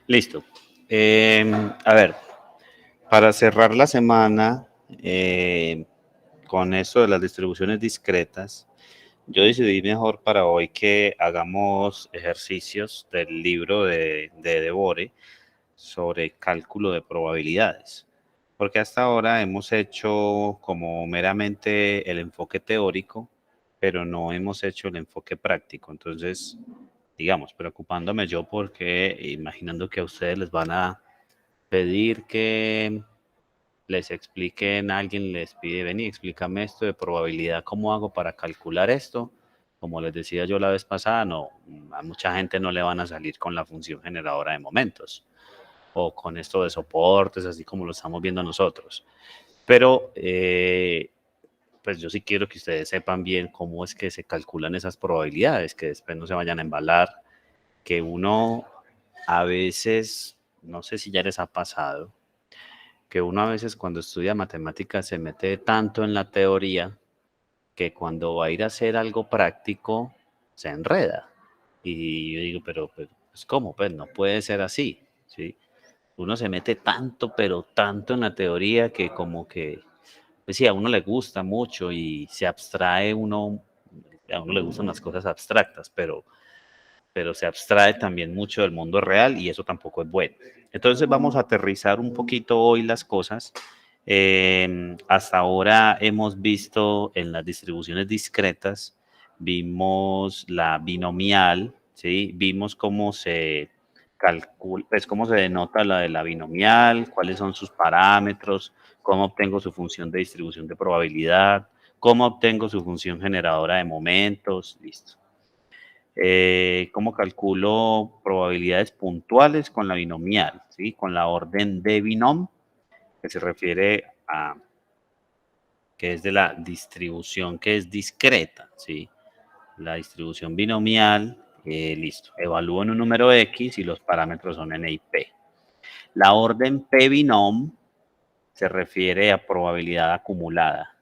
Listo. A ver, para cerrar la semana, con eso de las distribuciones discretas, yo decidí mejor para hoy que hagamos ejercicios del libro de Devore sobre cálculo de probabilidades. Porque hasta ahora hemos hecho como meramente el enfoque teórico, pero no hemos hecho el enfoque práctico. Entonces, digamos, preocupándome yo porque imaginando que a ustedes les van a pedir que les expliquen, alguien les pide, vení, explícame esto de probabilidad, ¿cómo hago para calcular esto? Como les decía yo la vez pasada, no, a mucha gente no le van a salir con la función generadora de momentos o con esto de soportes, así como lo estamos viendo nosotros. Pero, pues yo sí quiero que ustedes sepan bien cómo es que se calculan esas probabilidades, que después no se vayan a embalar, que uno a veces, no sé si ya les ha pasado, que uno a veces cuando estudia matemáticas se mete tanto en la teoría que cuando va a ir a hacer algo práctico se enreda. Y yo digo, pero pues, ¿cómo? Pues no puede ser así, ¿sí? Uno se mete tanto, pero tanto en la teoría que como que, pues sí, a uno le gusta mucho y se abstrae uno, a uno le gustan las cosas abstractas, pero se abstrae también mucho del mundo real y eso tampoco es bueno. Entonces vamos a aterrizar un poquito hoy las cosas. Hasta ahora hemos visto en las distribuciones discretas, vimos la binomial, ¿sí? Vimos cómo se calcula, pues cómo se denota la de la binomial, cuáles son sus parámetros, cómo obtengo su función de distribución de probabilidad, cómo obtengo su función generadora de momentos, listo. Cómo calculo probabilidades puntuales con la binomial, ¿sí? Con la orden de binom, que se refiere a que es de la distribución que es discreta, ¿sí? La distribución binomial, listo. Evalúo en un número X y los parámetros son N y P. La orden P binom se refiere a probabilidad acumulada.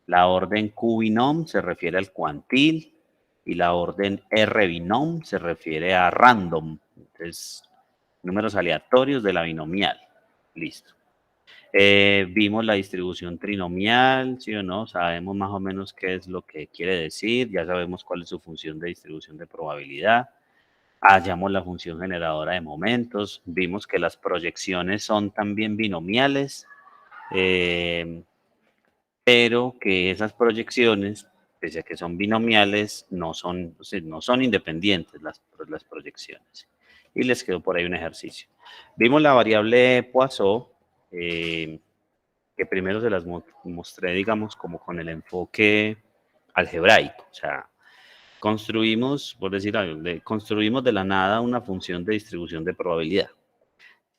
La orden Q binom se refiere al cuantil y la orden R binom se refiere a random. Entonces, números aleatorios de la binomial. Listo. Vimos la distribución trinomial, ¿sí o no? Sabemos más o menos qué es lo que quiere decir, ya sabemos cuál es su función de distribución de probabilidad. Hallamos la función generadora de momentos, vimos que las proyecciones son también binomiales, eh, pero que esas proyecciones, pese a que son binomiales, no son, o sea, no son independientes las proyecciones. Y les quedó por ahí un ejercicio. Vimos la variable Poisson, que primero se las mostré, digamos, como con el enfoque algebraico. O sea, construimos, por decir algo, construimos de la nada una función de distribución de probabilidad.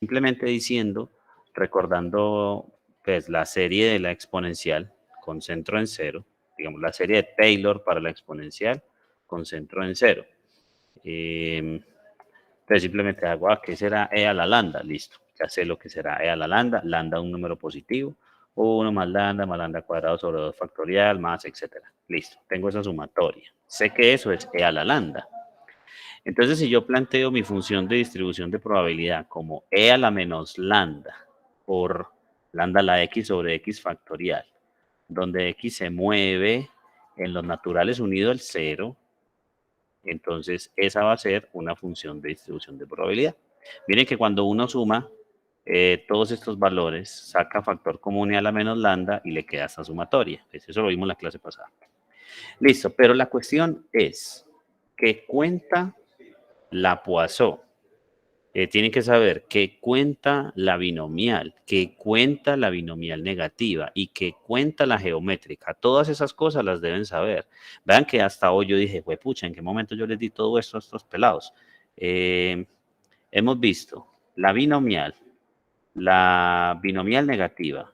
Simplemente diciendo, recordando pues la serie de la exponencial con centro en cero, digamos la serie de Taylor para la exponencial con centro en cero. Entonces simplemente hago, ¿qué será E a la lambda? Listo, ya sé lo que será E a la lambda un número positivo, 1 más lambda cuadrado sobre 2 factorial, más, etcétera. Listo, tengo esa sumatoria. Sé que eso es E a la lambda. Entonces, si yo planteo mi función de distribución de probabilidad como E a la menos lambda por lambda a la X sobre X factorial, donde X se mueve en los naturales unido al cero, entonces esa va a ser una función de distribución de probabilidad. Miren que cuando uno suma todos estos valores, saca factor común y a la menos lambda y le queda esta sumatoria. Pues eso lo vimos en la clase pasada. Listo, pero la cuestión es que cuenta la Poisson. Tienen que saber que cuenta la binomial, que cuenta la binomial negativa y que cuenta la geométrica. Todas esas cosas las deben saber. Vean que hasta hoy yo dije, pucha, ¿en qué momento yo les di todo esto a estos pelados? Hemos visto la binomial negativa,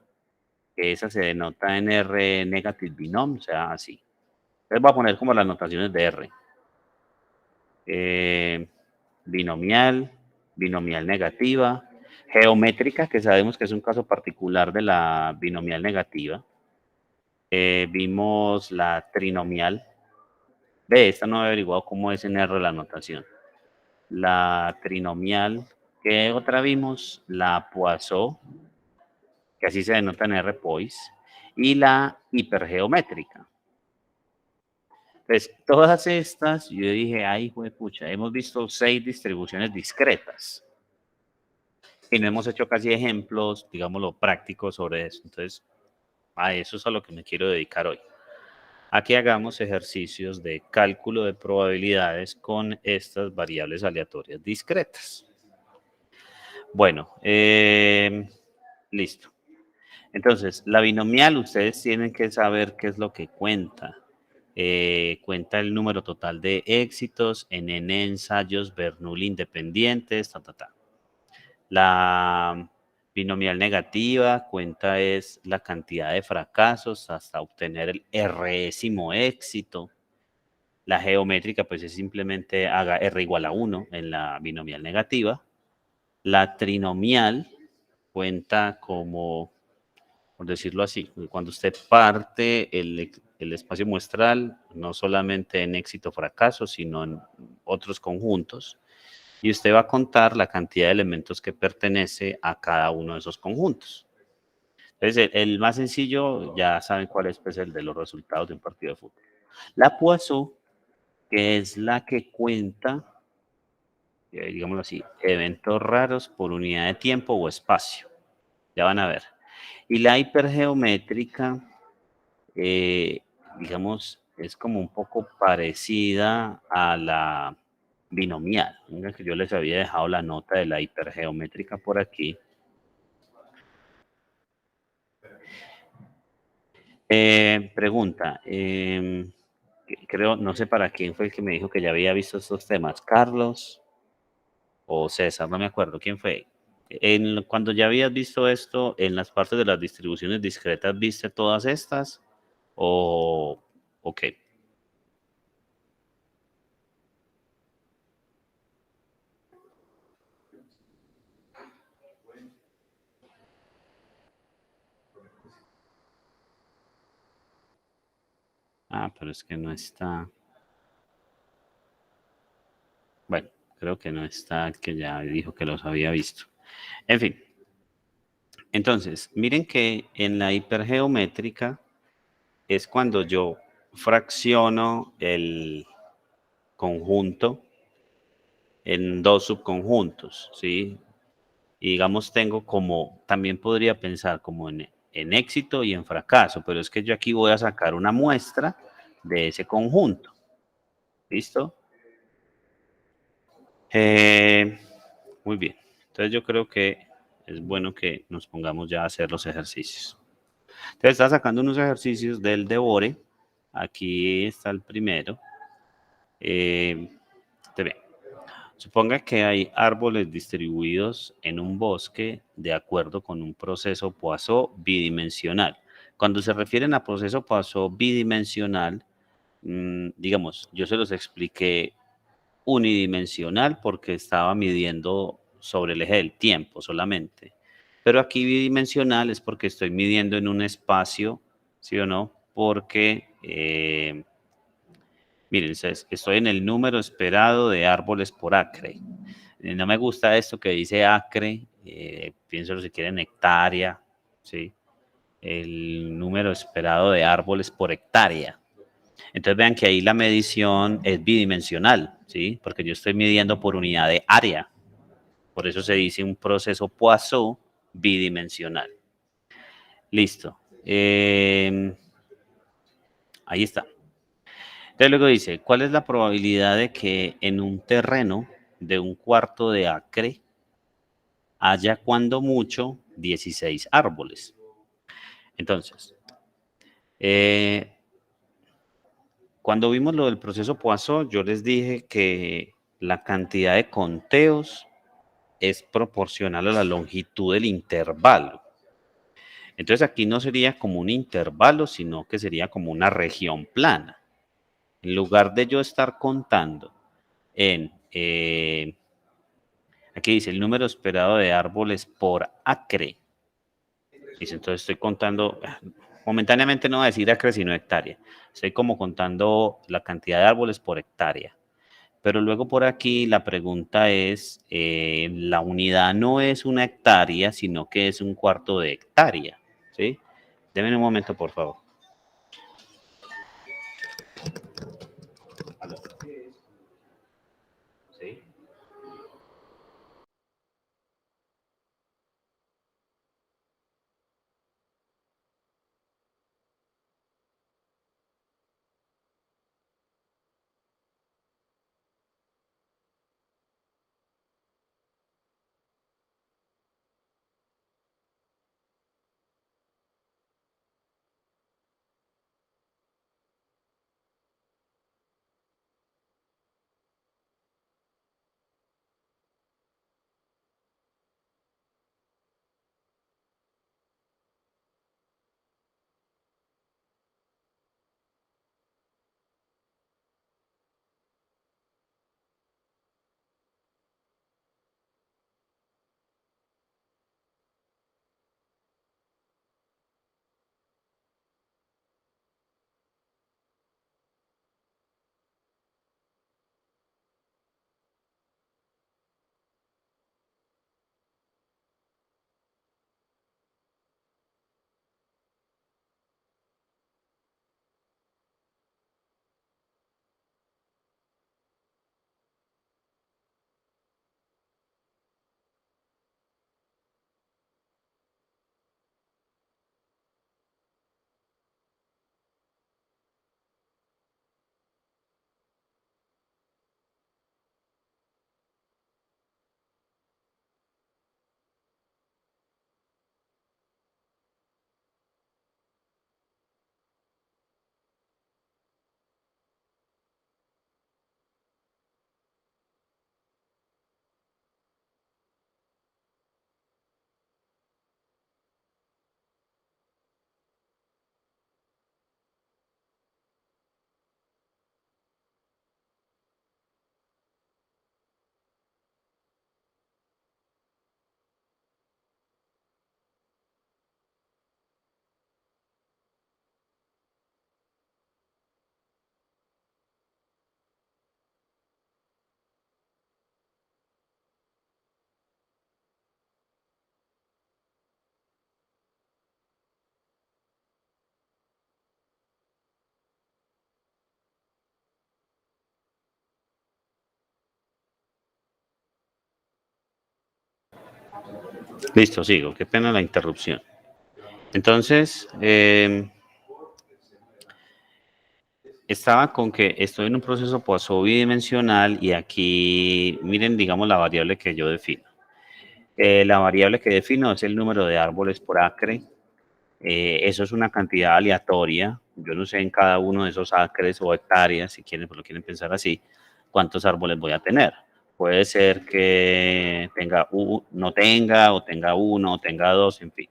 que esa se denota en R negative binom, o sea, así. Les voy a poner como las notaciones de R. Binomial, binomial negativa, geométrica, que sabemos que es un caso particular de la binomial negativa. Vimos la trinomial. Esta no he averiguado cómo es en R la notación. La trinomial, ¿Qué otra vimos? La Poisson, que así se denota en RPoise, y la hipergeométrica. Pues todas estas, yo dije, ay, pucha, hemos visto 6 distribuciones discretas y no hemos hecho casi ejemplos, digámoslo, prácticos sobre eso. Entonces, a eso es a lo que me quiero dedicar hoy. A que hagamos ejercicios de cálculo de probabilidades con estas variables aleatorias discretas. Bueno, listo. Entonces, la binomial, ustedes tienen que saber qué es lo que cuenta. Cuenta el número total de éxitos en N ensayos Bernoulli independientes, ta, ta, ta. La binomial negativa cuenta es la cantidad de fracasos hasta obtener el résimo éxito. La geométrica, pues es simplemente haga R igual a 1 en la binomial negativa. La trinomial cuenta como, por decirlo así, cuando usted parte el espacio muestral, no solamente en éxito o fracaso, sino en otros conjuntos, y usted va a contar la cantidad de elementos que pertenece a cada uno de esos conjuntos. Entonces, el más sencillo, ya saben cuál es pues, el de los resultados de un partido de fútbol. La Poisson, que es la que cuenta, digámoslo así, eventos raros por unidad de tiempo o espacio. Ya van a ver. Y la hipergeométrica, eh, digamos, es como un poco parecida a la binomial. Mira que yo les había dejado la nota de la hipergeométrica por aquí. Pregunta, creo, no sé para quién fue el que me dijo que ya había visto estos temas, Carlos o César, no me acuerdo quién fue. Cuando ya habías visto esto, en las partes de las distribuciones discretas, ¿viste todas estas? ¿O qué? Ah, pero es que no está. Bueno, creo que no está, que ya dijo que los había visto. En fin, entonces, miren que en la hipergeométrica es cuando yo fracciono el conjunto en dos subconjuntos, ¿sí? Y digamos, tengo como, también podría pensar como en éxito y en fracaso, pero es que yo aquí voy a sacar una muestra de ese conjunto. ¿Listo? Eh, muy bien. Entonces yo creo que es bueno que nos pongamos ya a hacer los ejercicios. Entonces está sacando unos ejercicios del Devore. Aquí está el primero. Te ve. Suponga que hay árboles distribuidos en un bosque de acuerdo con un proceso Poisson bidimensional. Cuando se refieren a proceso Poisson bidimensional, digamos, yo se los expliqué unidimensional porque estaba midiendo sobre el eje del tiempo solamente. Pero aquí bidimensional es porque estoy midiendo en un espacio, ¿sí o no? Porque, miren, estoy en el número esperado de árboles por acre. No me gusta esto que dice acre, pienso si quieren hectárea, ¿sí? El número esperado de árboles por hectárea. Entonces vean que ahí la medición es bidimensional, ¿sí? Porque yo estoy midiendo por unidad de área. Por eso se dice un proceso Poisson bidimensional. Listo. Ahí está. Entonces luego dice, ¿cuál es la probabilidad de que en un terreno de un cuarto de acre haya cuando mucho 16 árboles? Entonces, eh, cuando vimos lo del proceso Poisson, yo les dije que la cantidad de conteos es proporcional a la longitud del intervalo. Entonces aquí no sería como un intervalo, sino que sería como una región plana. En lugar de yo estar contando en, aquí dice el número esperado de árboles por acre. Dice, entonces estoy contando, momentáneamente no voy a decir acre, sino hectárea. Estoy como contando la cantidad de árboles por hectárea. Pero luego por aquí la pregunta es, la unidad no es una hectárea, sino que es un cuarto de hectárea, ¿sí? Deme un momento, por favor. ¿Aló? ¿Sí? Listo, sigo. Qué pena la interrupción. Entonces, estaba con que estoy en un proceso Poisson bidimensional y aquí, miren, digamos, la variable que yo defino. La variable que defino es el número de árboles por acre. Eso es una cantidad aleatoria. Yo no sé en cada uno de esos acres o hectáreas, si quieren, pues lo quieren pensar así, cuántos árboles voy a tener. Puede ser que no tenga, o tenga uno, o tenga dos, en fin.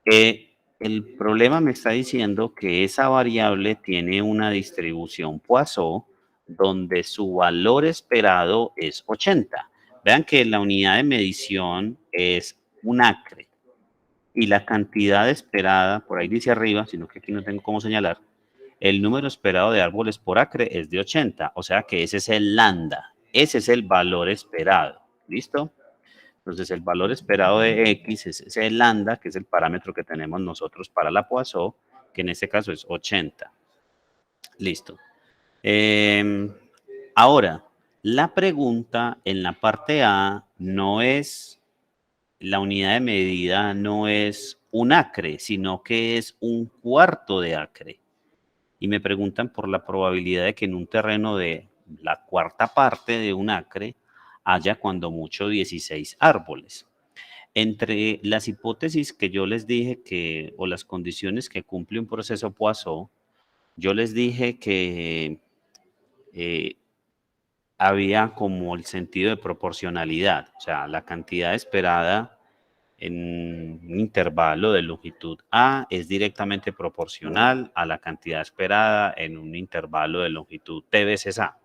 El problema me está diciendo que esa variable tiene una distribución Poisson donde su valor esperado es 80. Vean que la unidad de medición es un acre y la cantidad esperada, por ahí dice arriba, sino que aquí no tengo cómo señalar, el número esperado de árboles por acre es de 80, o sea que ese es el lambda, ese es el valor esperado, ¿listo? Entonces el valor esperado de X es ese lambda, que es el parámetro que tenemos nosotros para la Poisson, que en este caso es 80. Listo. Eh, Ahora, la pregunta en la parte A no es, la unidad de medida no es un acre, sino que es un cuarto de acre. Y me preguntan por la probabilidad de que en un terreno de la cuarta parte de un acre haya cuando mucho 16 árboles. Entre las hipótesis que yo les dije que, o las condiciones que cumple un proceso Poisson, yo les dije que eh, había como el sentido de proporcionalidad, o sea, la cantidad esperada en un intervalo de longitud A es directamente proporcional a la cantidad esperada en un intervalo de longitud T veces A.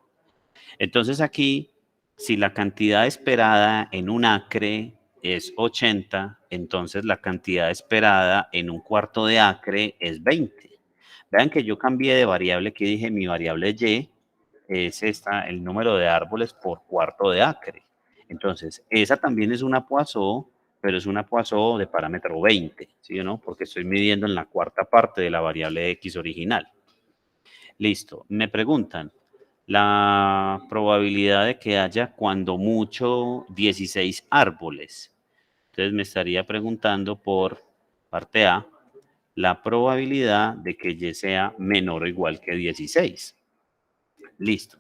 Entonces aquí, si la cantidad esperada en un acre es 80, entonces la cantidad esperada en un cuarto de acre es 20. Vean que yo cambié de variable, que dije mi variable Y, es el número de árboles por cuarto de acre. Entonces, esa también es una Poisson, pero es una Poisson de parámetro 20, ¿sí o no? Porque estoy midiendo en la cuarta parte de la variable X original. Listo. Me preguntan la probabilidad de que haya cuando mucho 16 árboles. Entonces me estaría preguntando por parte A, la probabilidad de que Y sea menor o igual que 16. Listo.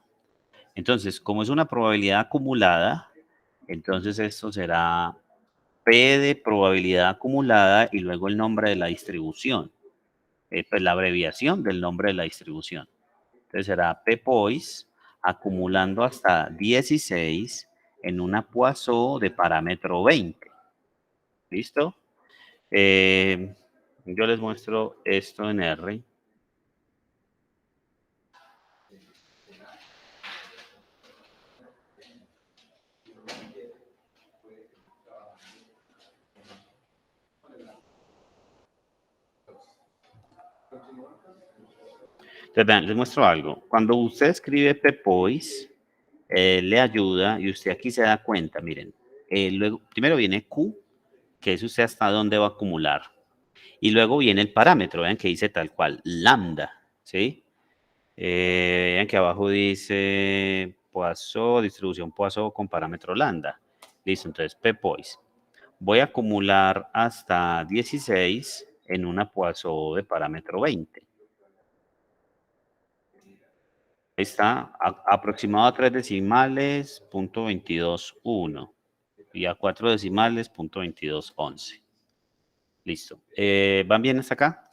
Entonces, como es una probabilidad acumulada, entonces esto será P de probabilidad acumulada y luego el nombre de la distribución, pues la abreviación del nombre de la distribución. Entonces será P POIS acumulando hasta 16 en una Poisson de parámetro 20. ¿Listo? Yo les muestro esto en R. Entonces, vean, les muestro algo. Cuando usted escribe PPOIS, le ayuda y usted aquí se da cuenta, miren, luego, primero viene Q, que es usted hasta dónde va a acumular. Y luego viene el parámetro, vean que dice tal cual, lambda, ¿sí? Vean que abajo dice Poisson, distribución Poisson con parámetro lambda. Listo, entonces PPOIS. Voy a acumular hasta 16 en una Poisson de parámetro 20. Está aproximado a 3 decimales, punto 22.1 y a 4 decimales, punto 22.11. Listo. ¿Van bien hasta acá?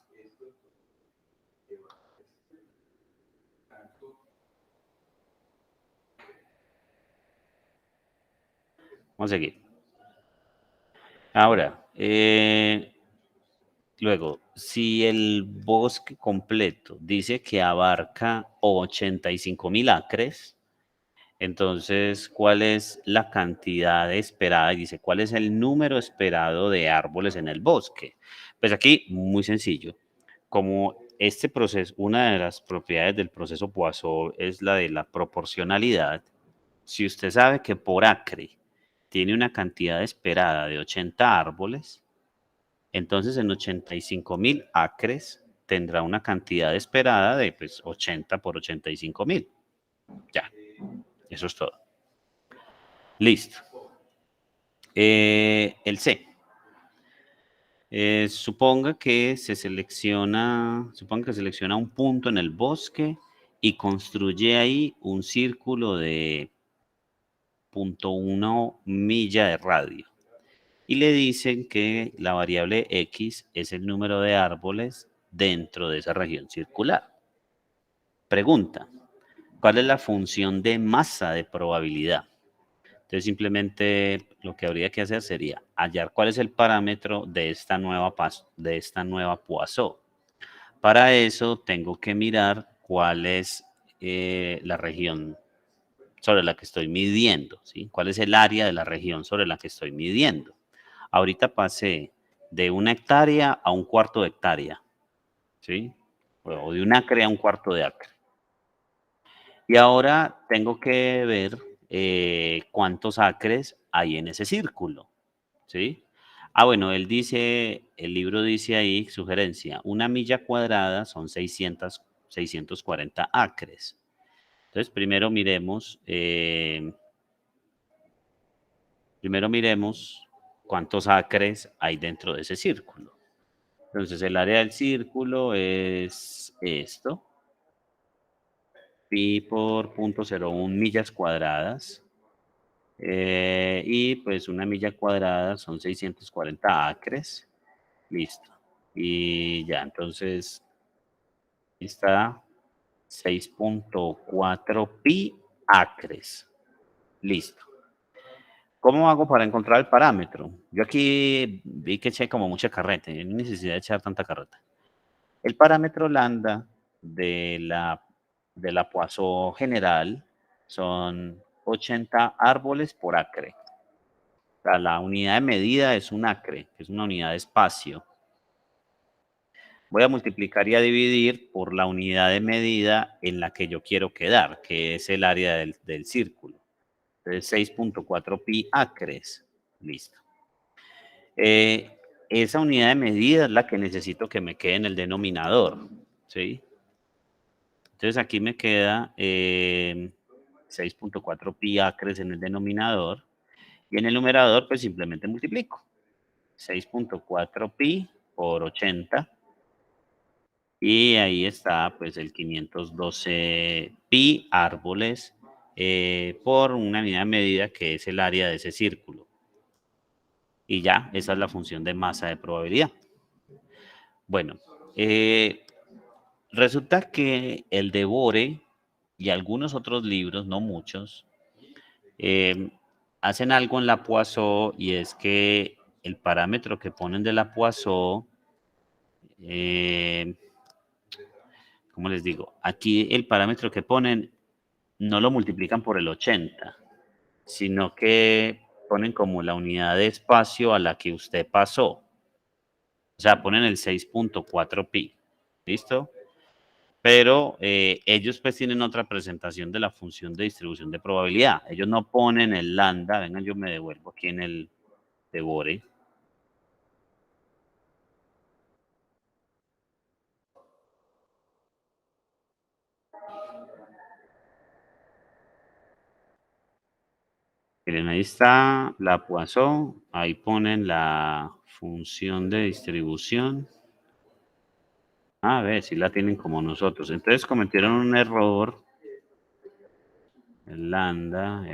Vamos a seguir. Ahora, luego, si el bosque completo dice que abarca 85.000 acres, entonces, ¿cuál es la cantidad esperada? Y dice, ¿cuál es el número esperado de árboles en el bosque? Pues aquí, muy sencillo. Como este proceso, una de las propiedades del proceso Poisson es la de la proporcionalidad, si usted sabe que por acre tiene una cantidad esperada de 80 árboles, entonces en 85.000 acres tendrá una cantidad esperada de pues, 80 por 85.000. Ya, eso es todo. Listo. El C. Suponga que selecciona un punto en el bosque y construye ahí un círculo de 0.1 milla de radio. Y le dicen que la variable X es el número de árboles dentro de esa región circular. Pregunta, ¿cuál es la función de masa de probabilidad? Entonces simplemente lo que habría que hacer sería hallar cuál es el parámetro de esta nueva Poisson. Para eso tengo que mirar cuál es la región sobre la que estoy midiendo, ¿sí? ¿Cuál es el área de la región sobre la que estoy midiendo? Ahorita pasé de 1 hectárea a un cuarto de hectárea, ¿sí? O de un acre a un cuarto de acre. Y ahora tengo que ver cuántos acres hay en ese círculo, ¿sí? Ah, bueno, el libro dice ahí, sugerencia, 1 milla cuadrada son 640 acres. Entonces, primero miremos cuántos acres hay dentro de ese círculo. Entonces, el área del círculo es esto, pi por 0.01 millas cuadradas. Y pues 1 milla cuadrada son 640 acres. Listo. Y ya, entonces está 6.4 pi acres. Listo. ¿Cómo hago para encontrar el parámetro? Yo aquí vi que eché como mucha carreta, no hay necesidad de echar tanta carreta. El parámetro lambda de la Poisson general son 80 árboles por acre. O sea, la unidad de medida es un acre, que es una unidad de espacio. voy a multiplicar y a dividir por la unidad de medida en la que yo quiero quedar, que es el área del círculo. Entonces, 6.4 pi acres. Listo. Esa unidad de medida es la que necesito que me quede en el denominador, ¿sí? Entonces, aquí me queda 6.4 pi acres en el denominador. Y en el numerador, pues simplemente multiplico. 6.4 pi por 80. Y ahí está, pues, el 512 pi árboles por una unidad de medida que es el área de ese círculo. Y ya, esa es la función de masa de probabilidad. Bueno, resulta que el Devore y algunos otros libros, no muchos, hacen algo en la Poisson y es que el parámetro que ponen de la Poisson, ¿cómo les digo? Aquí el parámetro que ponen no lo multiplican por el 80, sino que ponen como la unidad de espacio a la que usted pasó. O sea, ponen el 6.4 pi. ¿Listo? Pero ellos pues tienen otra presentación de la función de distribución de probabilidad. Ellos no ponen el lambda. Vengan, yo me devuelvo aquí en el Devore. Miren, ahí está la Poisson, ahí ponen la función de distribución. A ver, si la tienen como nosotros. Entonces cometieron un error. El lambda.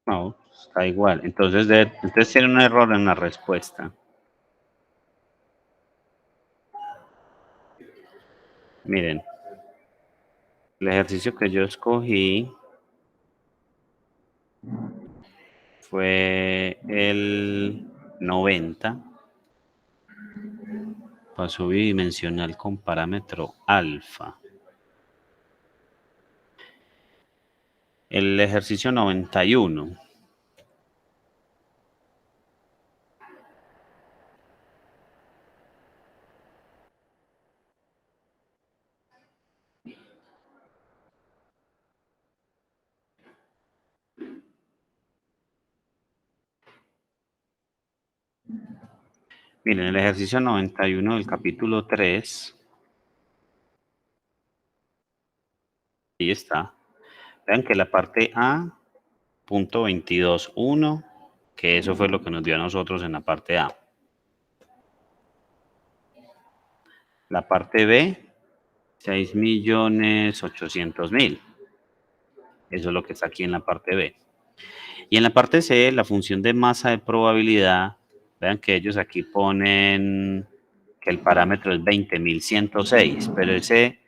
No, está igual. Entonces tiene un error en la respuesta. Miren, el ejercicio que yo escogí fue el 90, paso bidimensional con parámetro alfa. El ejercicio 91. Miren, el ejercicio 91 del capítulo 3. Ahí está. Vean que la parte A, punto 22.1, que eso fue lo que nos dio a nosotros en la parte A. La parte B, 6.800.000. Eso es lo que está aquí en la parte B. Y en la parte C, la función de masa de probabilidad, vean que ellos aquí ponen que el parámetro es 20.106, pero ese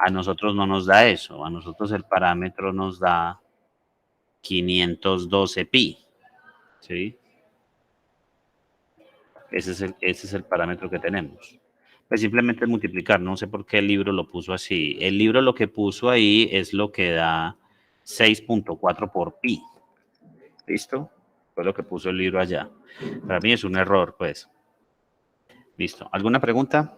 a nosotros no nos da eso. A nosotros el parámetro nos da 512 pi. ¿Sí? Ese es el parámetro que tenemos. Pues simplemente es multiplicar, no sé por qué el libro lo puso así. El libro lo que puso ahí es lo que da 6.4 por pi. ¿Listo? Fue lo que puso el libro allá. Para mí es un error, pues. Listo. ¿Alguna pregunta?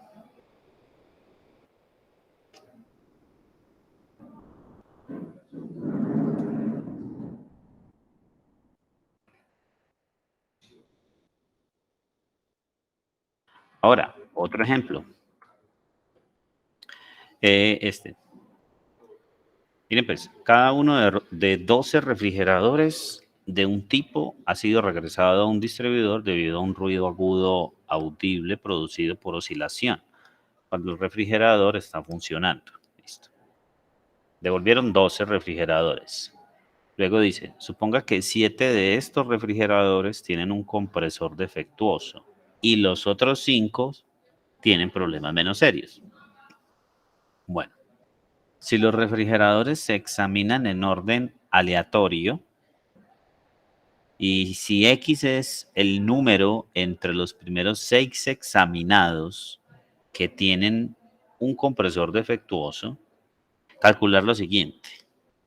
Ahora, otro ejemplo. Este. Miren, pues, cada uno de 12 refrigeradores de un tipo ha sido regresado a un distribuidor debido a un ruido agudo audible producido por oscilación cuando el refrigerador está funcionando. Listo. Devolvieron 12 refrigeradores. Luego dice, suponga que 7 de estos refrigeradores tienen un compresor defectuoso y los otros 5 tienen problemas menos serios. Bueno, si los refrigeradores se examinan en orden aleatorio y si X es el número entre los primeros 6 examinados que tienen un compresor defectuoso, calcular lo siguiente.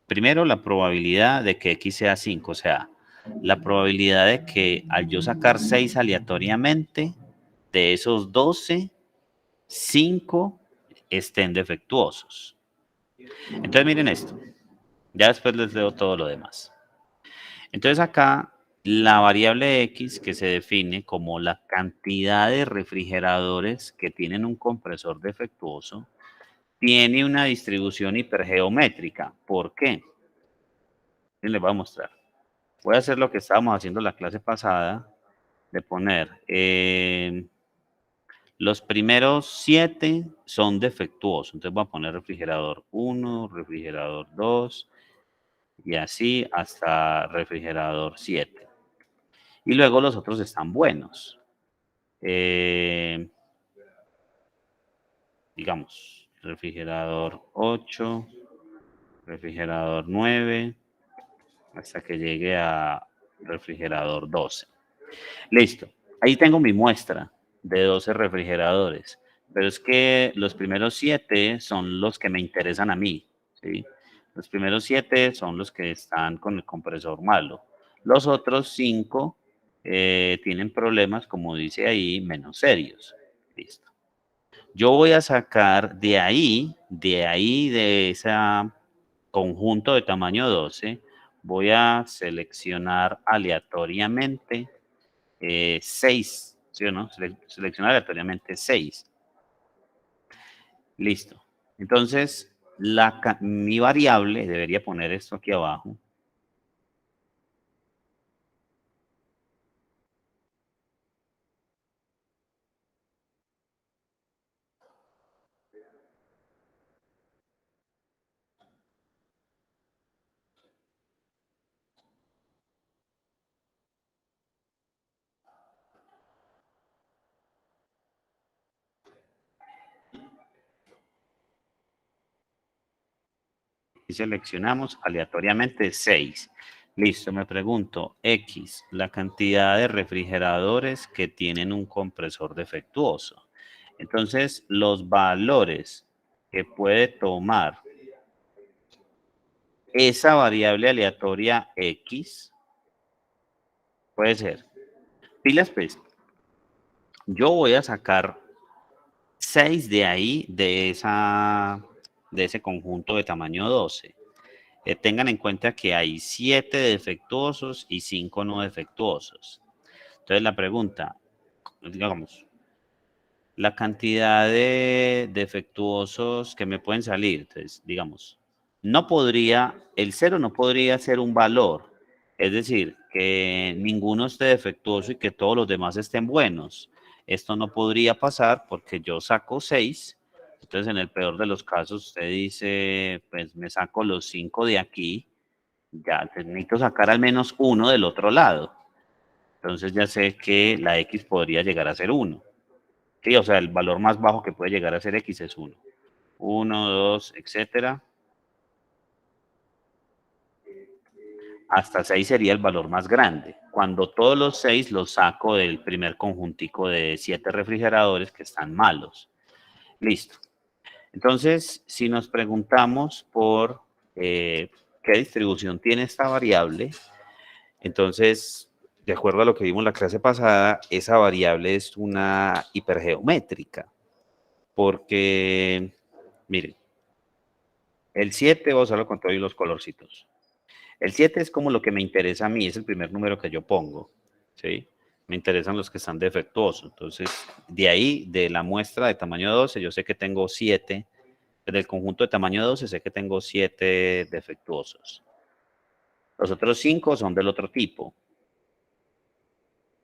Primero, la probabilidad de que X sea 5, o sea, la probabilidad de que al yo sacar 6 aleatoriamente, de esos 12, 5 estén defectuosos. Entonces miren esto, ya después les leo todo lo demás. Entonces acá la variable X, que se define como la cantidad de refrigeradores que tienen un compresor defectuoso, tiene una distribución hipergeométrica. ¿Por qué? Les voy a mostrar. Voy a hacer lo que estábamos haciendo la clase pasada, de poner los primeros 7 son defectuosos. Entonces voy a poner refrigerador 1, refrigerador 2 y así hasta refrigerador 7. Y luego los otros están buenos. Digamos, refrigerador 8, refrigerador 9, hasta que llegue a refrigerador 12. Listo. Ahí tengo mi muestra de 12 refrigeradores. Pero es que los primeros 7 son los que me interesan a mí, ¿sí? Los primeros 7 son los que están con el compresor malo. Los otros 5 tienen problemas, como dice ahí, menos serios. Listo. Yo voy a sacar de ese conjunto de tamaño 12, voy a seleccionar aleatoriamente 6, ¿sí o no? Seleccionar aleatoriamente 6. Listo. Entonces, mi variable, debería poner esto aquí abajo. Y seleccionamos aleatoriamente 6. Listo, me pregunto, X, la cantidad de refrigeradores que tienen un compresor defectuoso. Entonces, los valores que puede tomar esa variable aleatoria X puede ser, pilas pues, yo voy a sacar 6 de ahí, de ese conjunto de tamaño 12. Tengan en cuenta que hay 7 defectuosos y 5 no defectuosos. Entonces la pregunta, digamos, la cantidad de defectuosos que me pueden salir, entonces, digamos, el 0 no podría ser un valor, es decir, que ninguno esté defectuoso y que todos los demás estén buenos. Esto no podría pasar porque yo saco 6, entonces en el peor de los casos usted dice, pues me saco los 5 de aquí, ya necesito sacar al menos uno del otro lado. Entonces ya sé que la X podría llegar a ser 1. Sí, o sea, el valor más bajo que puede llegar a ser X es 1. 1, 2, etcétera. Hasta 6 sería el valor más grande. Cuando todos los 6 los saco del primer conjuntico de 7 refrigeradores que están malos. Listo. Entonces, si nos preguntamos por qué distribución tiene esta variable, entonces, de acuerdo a lo que vimos en la clase pasada, esa variable es una hipergeométrica. Porque, miren, el 7, vamos a usarlo con todos los colorcitos. El 7 es como lo que me interesa a mí, es el primer número que yo pongo, ¿sí? Me interesan los que están defectuosos. Entonces, de ahí, de la muestra de tamaño 12, yo sé que tengo 7. Del conjunto de tamaño 12, sé que tengo 7 defectuosos. Los otros 5 son del otro tipo.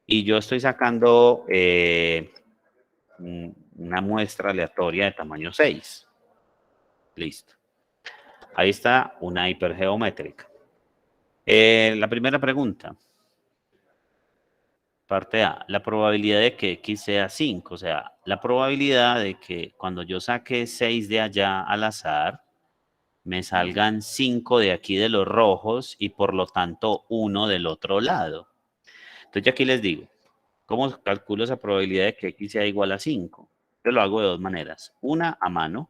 Y yo estoy sacando una muestra aleatoria de tamaño 6. Listo. Ahí está una hipergeométrica. La primera pregunta, parte A, la probabilidad de que X sea 5, o sea, la probabilidad de que cuando yo saque 6 de allá al azar, me salgan 5 de aquí de los rojos y por lo tanto 1 del otro lado. Entonces yo aquí les digo, ¿cómo calculo esa probabilidad de que X sea igual a 5? Yo lo hago de dos maneras. Una a mano,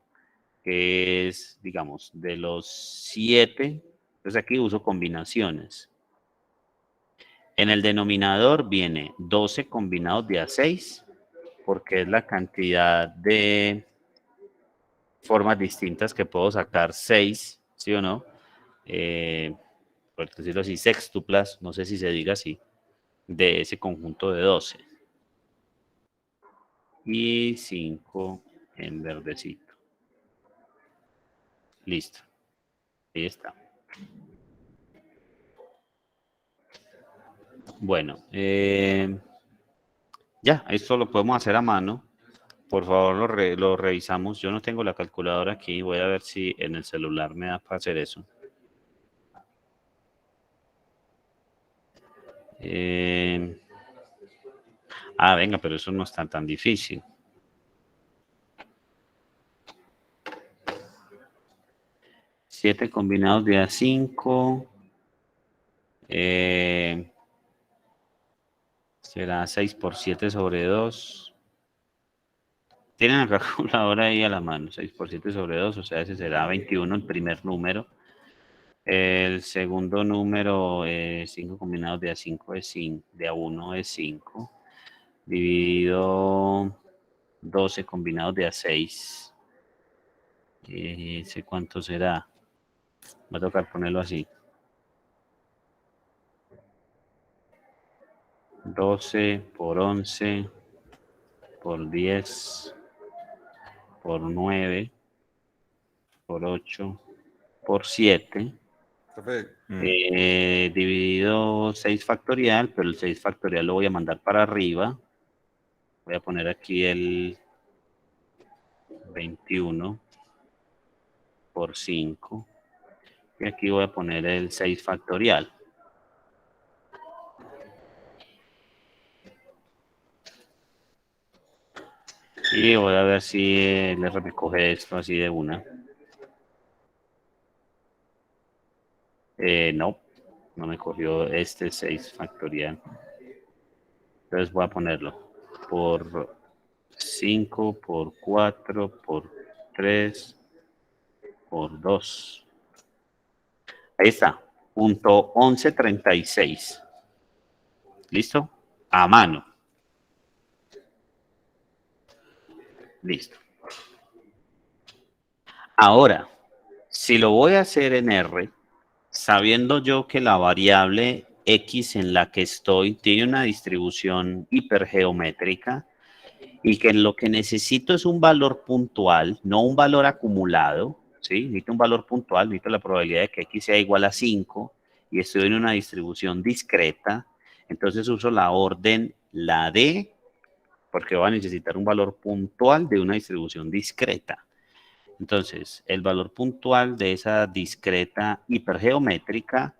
que es, digamos, de los 7, entonces aquí uso combinaciones. En el denominador viene 12 combinados de A6, porque es la cantidad de formas distintas que puedo sacar 6, ¿sí o no? Por decirlo así, sextuplas, no sé si se diga así, de ese conjunto de 12. Y 5 en verdecito. Listo. Ahí está. Bueno, ya, esto lo podemos hacer a mano. Por favor, lo revisamos. Yo no tengo la calculadora aquí. Voy a ver si en el celular me da para hacer eso. Venga, pero eso no es tan difícil. 7 combinados de A5. Será 6 por 7 sobre 2. Tienen la calculadora ahí a la mano. 6 por 7 sobre 2, o sea, ese será 21 el primer número. El segundo número, 5 combinados de A5 es 5, de A1 es 5. Dividido 12 combinados de A6. ¿Ese cuánto será? Va a tocar ponerlo así. 12 por 11 por 10 por 9 por 8 por 7. Dividido 6 factorial, pero el 6 factorial lo voy a mandar para arriba. Voy a poner aquí el 21 por 5. Y aquí voy a poner el 6 factorial. Y voy a ver si le recoge esto así de una. No me cogió este 6 factorial. Entonces voy a ponerlo por 5, por 4, por 3, por 2. Ahí está, punto 1136. ¿Listo? A mano. Listo. Ahora, si lo voy a hacer en R, sabiendo yo que la variable X en la que estoy tiene una distribución hipergeométrica y que lo que necesito es un valor puntual, no un valor acumulado, ¿sí? Necesito un valor puntual, necesito la probabilidad de que X sea igual a 5 y estoy en una distribución discreta, entonces uso la orden, la D, porque voy a necesitar un valor puntual de una distribución discreta. Entonces, el valor puntual de esa discreta hipergeométrica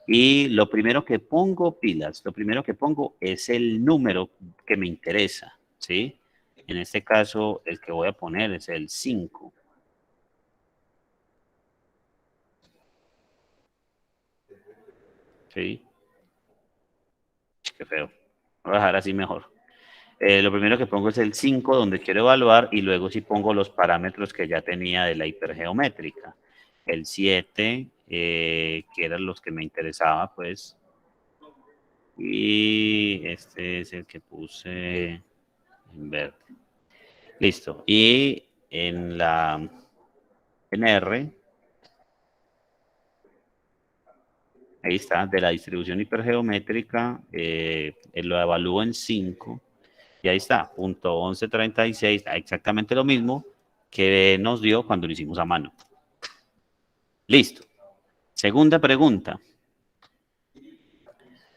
y lo primero que pongo, pilas, lo primero que pongo es el número que me interesa, ¿sí? En este caso, el que voy a poner es el 5. ¿Sí? Qué feo. Voy a dejar así mejor. Lo primero que pongo es el 5 donde quiero evaluar y luego sí pongo los parámetros que ya tenía de la hipergeométrica. El 7, que eran los que me interesaba, pues. Y este es el que puse en verde. Listo. Y en R, ahí está, de la distribución hipergeométrica, lo evalúo en 5. Y ahí está, punto 1136, exactamente lo mismo que nos dio cuando lo hicimos a mano. Listo. Segunda pregunta.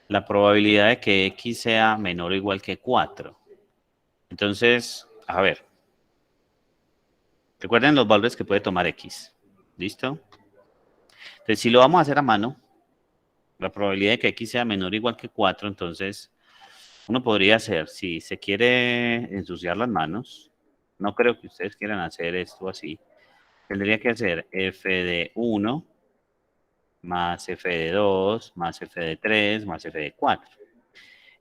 La probabilidad de que X sea menor o igual que 4. Entonces, a ver. Recuerden los valores que puede tomar X. ¿Listo? Entonces, si lo vamos a hacer a mano, La probabilidad de que X sea menor o igual que 4, entonces uno podría hacer, si se quiere ensuciar las manos, no creo que ustedes quieran hacer esto así, tendría que hacer f de 1 más f de 2 más f de 3 más f de 4.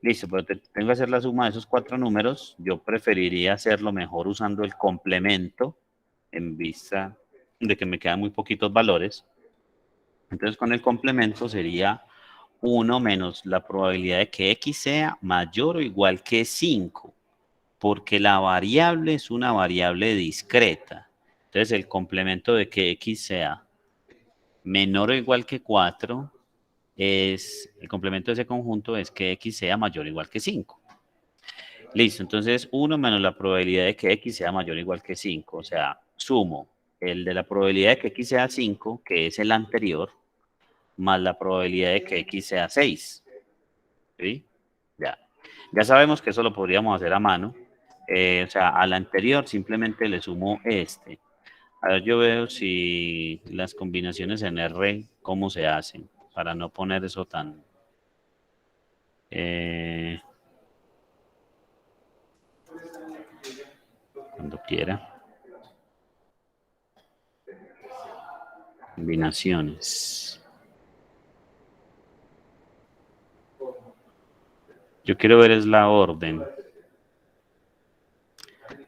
Listo, pero tengo que hacer la suma de esos cuatro números. Yo preferiría hacerlo mejor usando el complemento en vista de que me quedan muy poquitos valores. Entonces con el complemento sería 1 menos la probabilidad de que X sea mayor o igual que 5, porque la variable es una variable discreta. Entonces el complemento de que X sea menor o igual que 4 es, el complemento de ese conjunto es que X sea mayor o igual que 5. Listo, entonces 1 menos la probabilidad de que X sea mayor o igual que 5. O sea, sumo el de la probabilidad de que X sea 5, que es el anterior, más la probabilidad de que X sea 6. ¿Sí? Ya. Ya sabemos que eso lo podríamos hacer a mano. O sea, al anterior simplemente le sumo este. A ver, yo veo si las combinaciones en R, cómo se hacen, para no poner eso tan... eh, cuando quiera. Combinaciones. Yo quiero ver es la orden.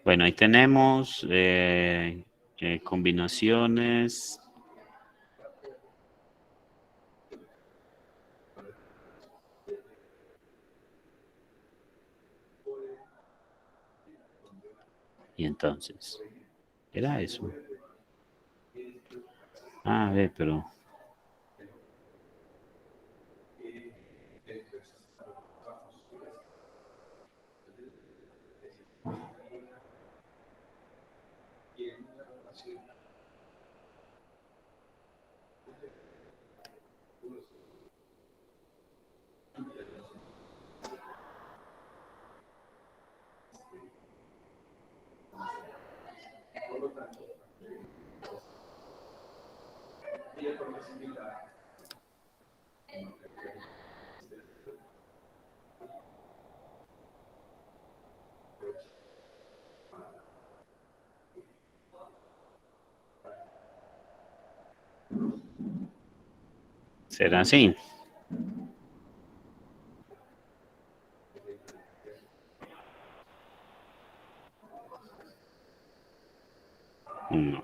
Bueno, ahí tenemos combinaciones. Y entonces, era eso. Ah, a ver, pero... ¿Será así? No.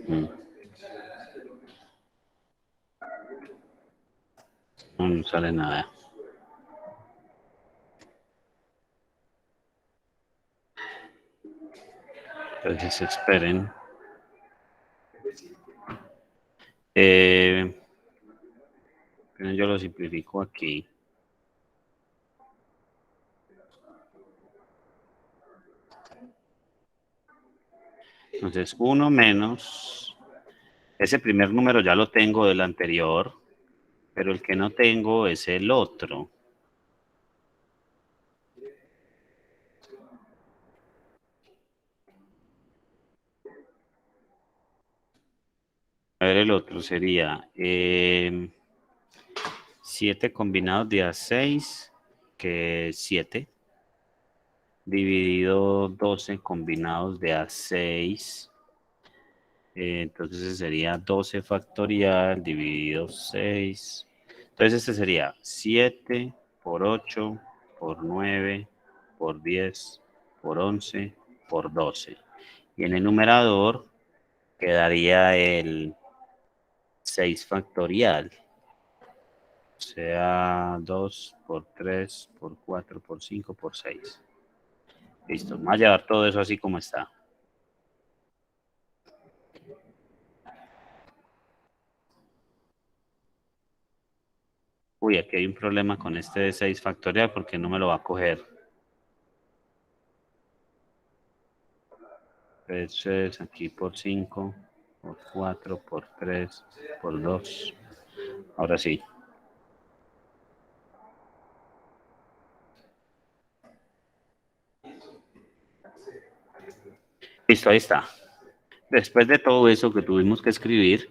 Mm, no sale nada. Entonces esperen. Eh, yo lo simplifico aquí. Entonces, 1 menos, ese primer número ya lo tengo del anterior, pero el que no tengo es el otro. A ver, el otro sería 7 combinados de A6, que es 7, dividido 12 combinados de A6. Entonces ese sería 12 factorial dividido 6. Entonces este sería 7 por 8 por 9 por 10 por 11 por 12. Y en el numerador quedaría el 6 factorial. O sea, 2 por 3 por 4 por 5 por 6. Listo, vamos a llevar todo eso así como está. Uy, aquí hay un problema con este de 6 factorial porque no me lo va a coger. Eso es aquí por 5, por 4, por 3, por 2. Ahora sí. Listo, ahí está. Después de todo eso que tuvimos que escribir,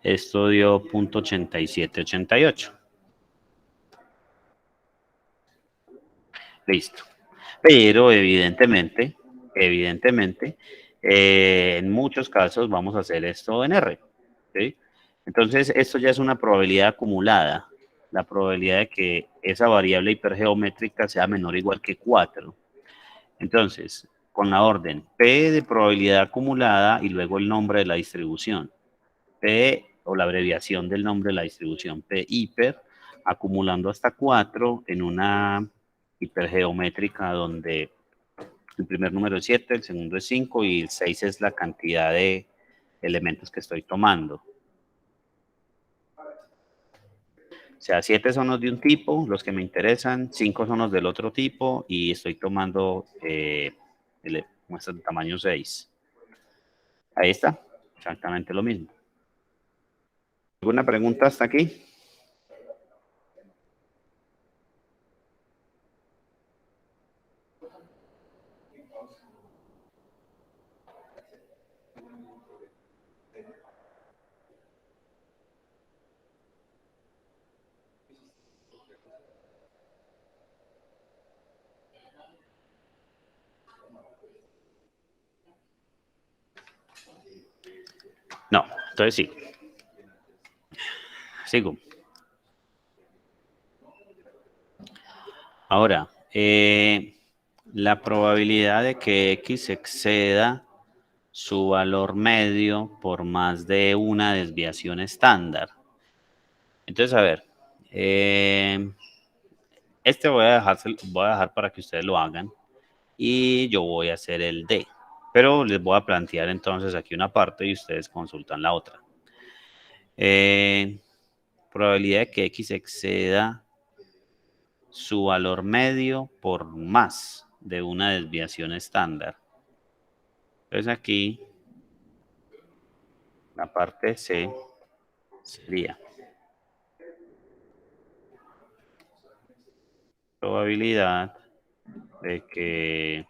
esto dio punto 8788. Listo. Pero evidentemente, en muchos casos vamos a hacer esto en R. ¿Sí? Entonces, esto ya es una probabilidad acumulada. La probabilidad de que esa variable hipergeométrica sea menor o igual que 4. Entonces, con la orden P de probabilidad acumulada y luego el nombre de la distribución. P o la abreviación del nombre de la distribución, P hiper, acumulando hasta 4 en una hipergeométrica donde el primer número es 7, el segundo es 5 y el 6 es la cantidad de elementos que estoy tomando. O sea, 7 son los de un tipo, los que me interesan, 5 son los del otro tipo y estoy tomando muestras de tamaño 6. Ahí está, exactamente lo mismo. ¿Alguna pregunta hasta aquí? No, entonces sí. Sigo. Ahora, la probabilidad de que X exceda su valor medio por más de una desviación estándar. Entonces, a ver, este voy a dejar para que ustedes lo hagan y yo voy a hacer el D. Pero les voy a plantear entonces aquí una parte y ustedes consultan la otra. Probabilidad de que X exceda su valor medio por más de una desviación estándar. Entonces aquí la parte C sería probabilidad de que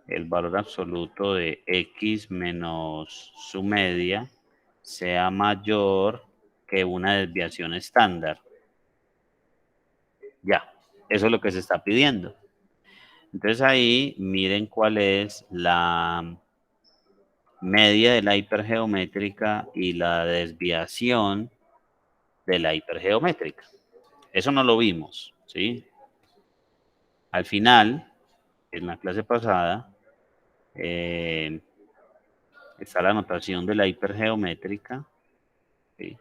el valor absoluto de X menos su media sea mayor que una desviación estándar. Ya, eso es lo que se está pidiendo. Entonces ahí miren cuál es la media de la hipergeométrica y la desviación de la hipergeométrica. Eso no lo vimos, ¿sí? Al final, en la clase pasada, eh, está la notación de la hipergeométrica, ¿sí?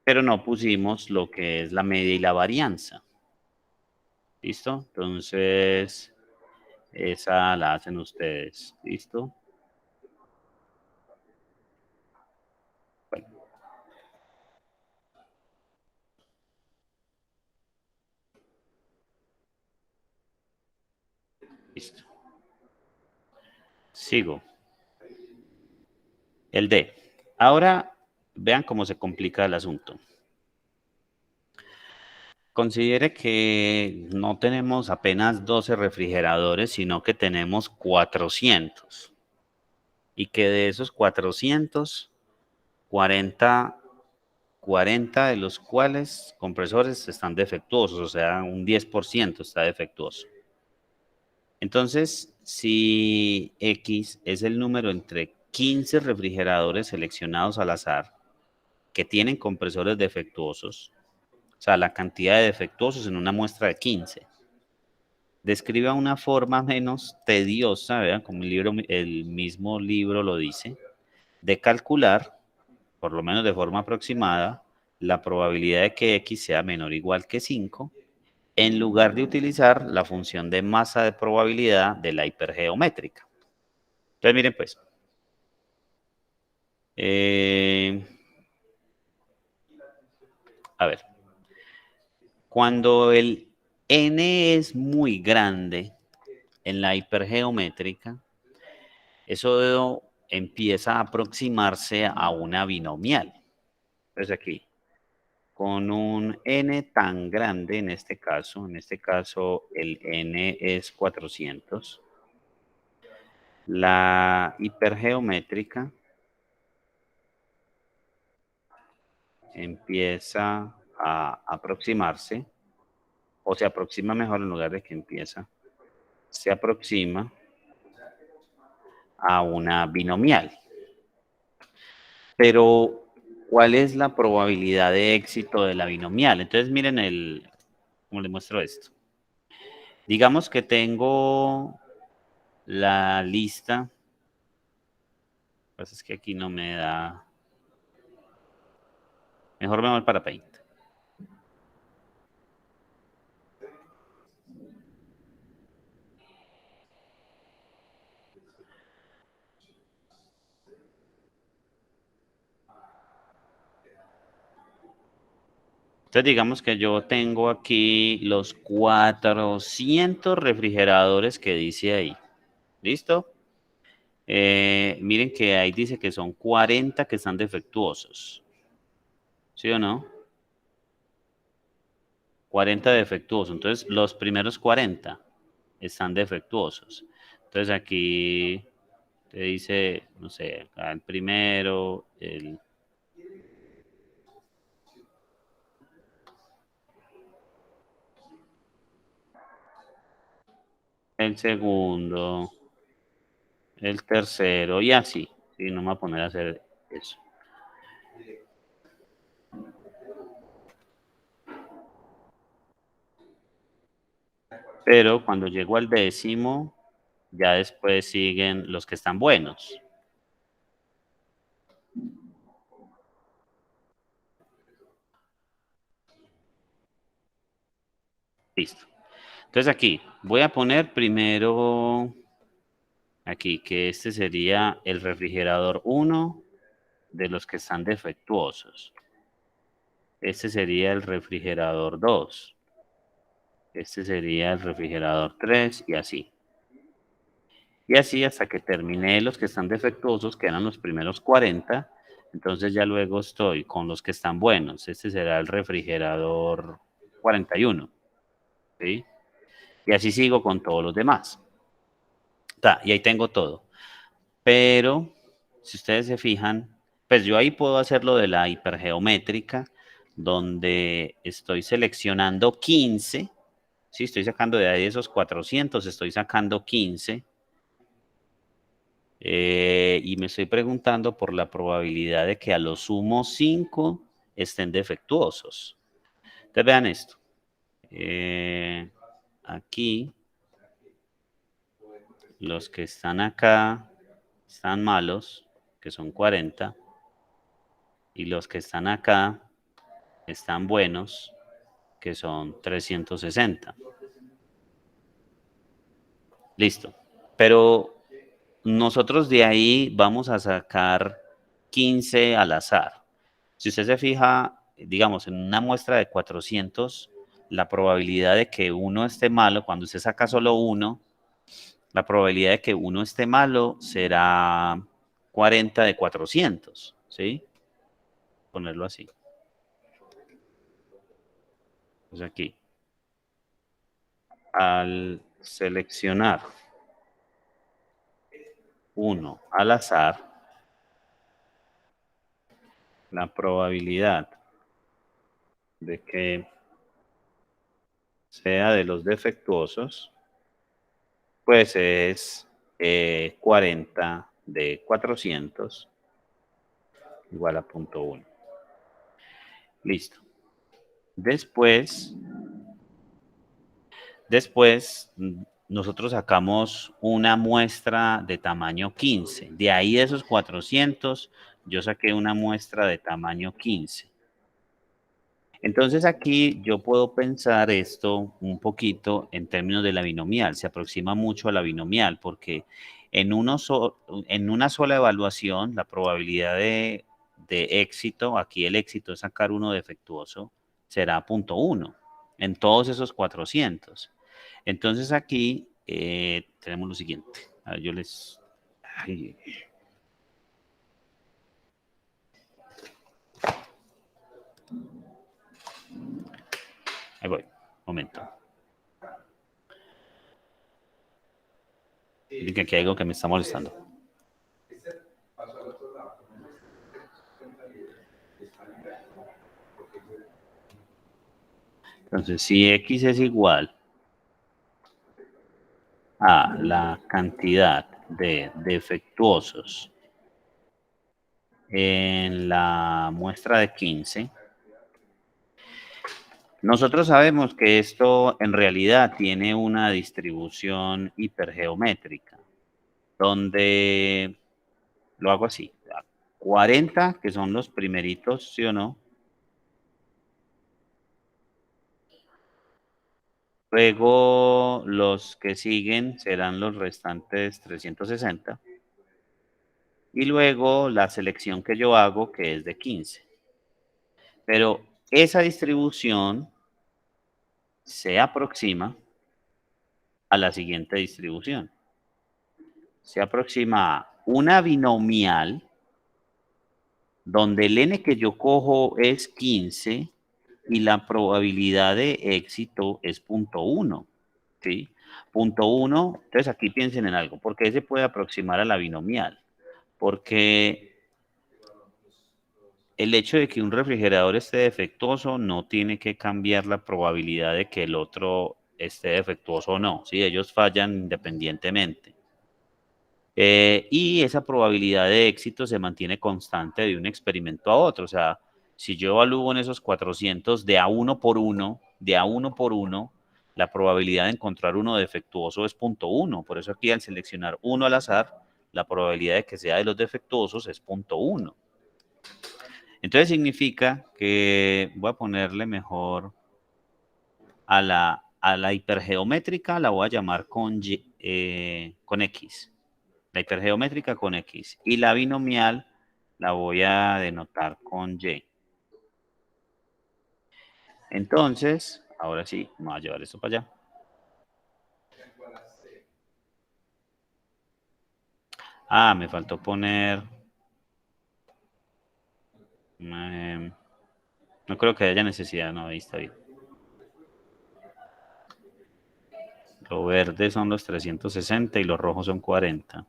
Pero no pusimos lo que es la media y la varianza. ¿Listo? Entonces, esa la hacen ustedes. ¿Listo? Bueno, listo. Sigo. El D. Ahora, vean cómo se complica el asunto. Considere que no tenemos apenas 12 refrigeradores, sino que tenemos 400. Y que de esos 400, 40 de los cuales compresores están defectuosos, o sea, un 10% está defectuoso. Entonces, si X es el número entre 15 refrigeradores seleccionados al azar que tienen compresores defectuosos, o sea, la cantidad de defectuosos en una muestra de 15, describa una forma menos tediosa, ¿verdad? Como el mismo libro lo dice, de calcular, por lo menos de forma aproximada, la probabilidad de que X sea menor o igual que 5, en lugar de utilizar la función de masa de probabilidad de la hipergeométrica. Entonces, miren pues, eh, a ver, cuando el n es muy grande en la hipergeométrica, eso empieza a aproximarse a una binomial. Entonces aquí, con un n tan grande en este caso el n es 400, la hipergeométrica empieza a aproximarse, o se aproxima mejor en lugar de que empieza, se aproxima a una binomial. Pero, ¿cuál es la probabilidad de éxito de la binomial? Entonces, miren ¿cómo les muestro esto? Digamos que tengo la lista, lo que pasa es que aquí no me da, mejor me voy para Paint. Entonces, digamos que yo tengo aquí los 400 refrigeradores que dice ahí. ¿Listo? Miren que ahí dice que son 40 que están defectuosos. ¿Sí o no? 40 defectuosos. Entonces, los primeros 40 están defectuosos. Entonces, aquí te dice, no sé, acá el primero, el segundo, el tercero, y así. Sí, no me voy a poner a hacer eso. Pero cuando llego al décimo, ya después siguen los que están buenos. Listo. Entonces aquí voy a poner primero, aquí, que este sería el refrigerador 1 de los que están defectuosos. Este sería el refrigerador 2. Este sería el refrigerador 3 y así. Y así hasta que terminé los que están defectuosos, que eran los primeros 40. Entonces ya luego estoy con los que están buenos. Este será el refrigerador 41. ¿Sí? Y así sigo con todos los demás. Y ahí tengo todo. Pero, si ustedes se fijan, pues yo ahí puedo hacer lo de la hipergeométrica, donde estoy seleccionando 15. Sí, estoy sacando de ahí esos 400, estoy sacando 15. Y me estoy preguntando por la probabilidad de que a lo sumo 5 estén defectuosos. Entonces vean esto. Aquí, los que están acá están malos, que son 40. Y los que están acá están buenos, que son 360. Listo. Pero nosotros de ahí vamos a sacar 15 al azar. Si usted se fija, digamos, en una muestra de 400, la probabilidad de que uno esté malo, cuando usted saca solo uno, la probabilidad de que uno esté malo será 40 de 400, ¿sí? Ponerlo así. Pues aquí. Al seleccionar uno al azar, la probabilidad de que sea de los defectuosos, pues es 40 de 400 igual a 0.1. Listo. Después, nosotros sacamos una muestra de tamaño 15. De ahí de esos 400, yo saqué una muestra de tamaño 15. Entonces aquí yo puedo pensar esto un poquito en términos de la binomial. Se aproxima mucho a la binomial porque en una sola evaluación la probabilidad de éxito, aquí el éxito es sacar uno defectuoso, será 0.1 en todos esos 400. Entonces aquí tenemos lo siguiente. A ver, yo les Ay. Ahí voy, momento. Miren que aquí hay algo que me está molestando. Entonces, si X es igual a la cantidad de defectuosos en la muestra de 15, nosotros sabemos que esto en realidad tiene una distribución hipergeométrica, donde lo hago así, 40, que son los primeritos, ¿sí o no? Luego los que siguen serán los restantes 360. Y luego la selección que yo hago, que es de 15. Pero esa distribución se aproxima a la siguiente distribución. Se aproxima a una binomial donde el n que yo cojo es 15 y la probabilidad de éxito es 0.1, ¿sí? 0.1, entonces aquí piensen en algo. ¿Por qué se puede aproximar a la binomial? Porque el hecho de que un refrigerador esté defectuoso no tiene que cambiar la probabilidad de que el otro esté defectuoso o no, ¿sí? Ellos fallan independientemente. Y esa probabilidad de éxito se mantiene constante de un experimento a otro. O sea, si yo evalúo en esos 400 de a uno por uno, la probabilidad de encontrar uno defectuoso es 0.1. Por eso aquí al seleccionar uno al azar, la probabilidad de que sea de los defectuosos es 0.1. Entonces significa que voy a ponerle mejor a la hipergeométrica, la voy a llamar con X. La hipergeométrica con X. Y la binomial la voy a denotar con Y. Entonces, ahora sí, vamos a llevar esto para allá. Ah, me faltó poner... no creo que haya necesidad, no, ahí está bien. Lo verde son los 360 y los rojos son 40.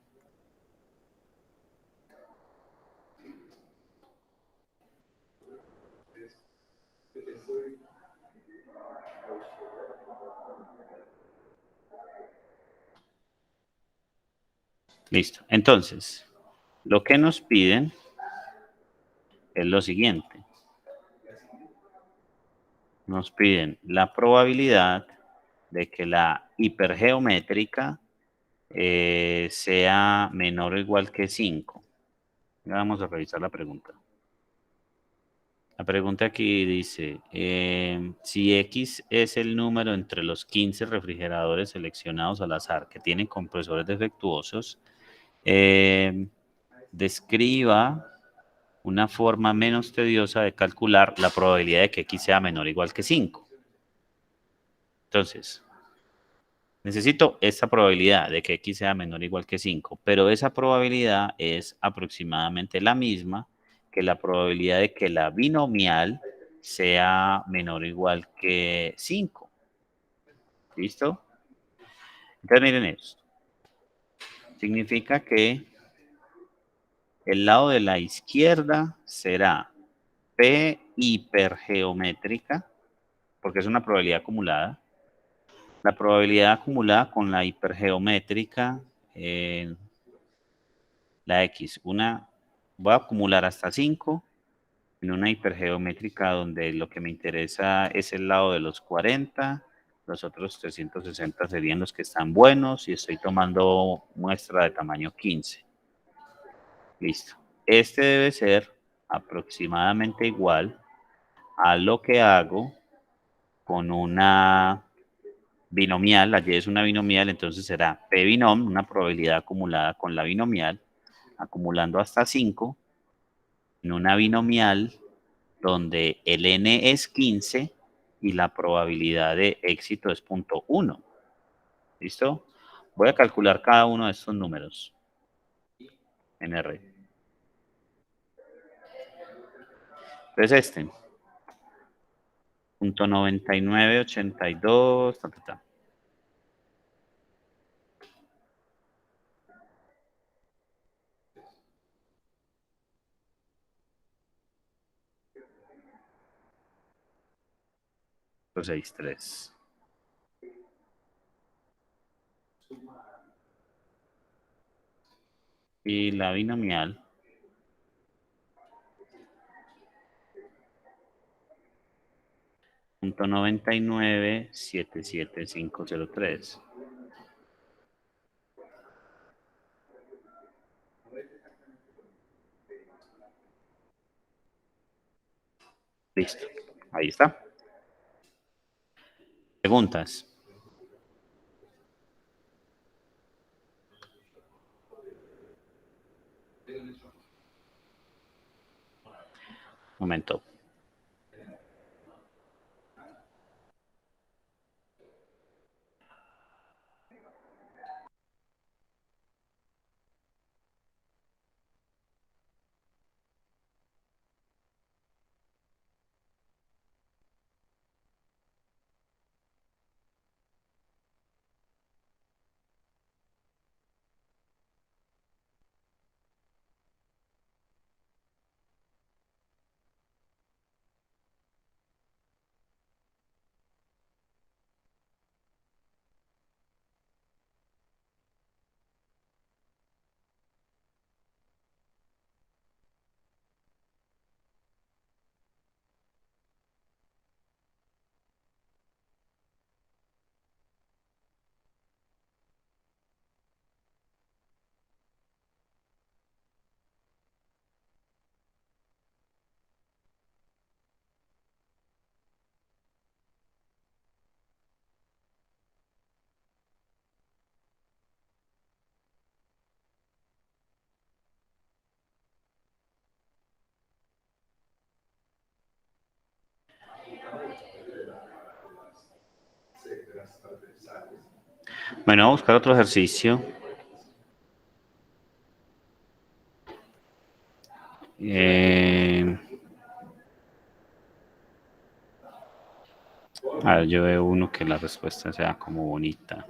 Listo. Entonces, lo que nos piden es lo siguiente. Nos piden la probabilidad de que la hipergeométrica sea menor o igual que 5. Vamos a revisar la pregunta. La pregunta aquí dice, si X es el número entre los 15 refrigeradores seleccionados al azar que tienen compresores defectuosos, describa una forma menos tediosa de calcular la probabilidad de que X sea menor o igual que 5. Entonces, necesito esta probabilidad de que X sea menor o igual que 5, pero esa probabilidad es aproximadamente la misma que la probabilidad de que la binomial sea menor o igual que 5. ¿Listo? Entonces miren esto. Significa que el lado de la izquierda será P hipergeométrica, porque es una probabilidad acumulada. La probabilidad acumulada con la hipergeométrica, la X, voy a acumular hasta 5 en una hipergeométrica donde lo que me interesa es el lado de los 40, los otros 360 serían los que están buenos y estoy tomando muestra de tamaño 15. Listo. Este debe ser aproximadamente igual a lo que hago con una binomial. La Y es una binomial, entonces será P binom, una probabilidad acumulada con la binomial, acumulando hasta 5 en una binomial donde el n es 15 y la probabilidad de éxito es 0.1. ¿Listo? Voy a calcular cada uno de estos números. en R. Entonces punto 9982, ta, ta, ta. Punto 63. Y la binomial punto 99777503. Listo. Ahí está. Preguntas. Momento. Bueno, vamos a buscar otro ejercicio. A ver, yo veo uno que la respuesta sea como bonita.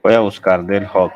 Voy a buscar del Hawk.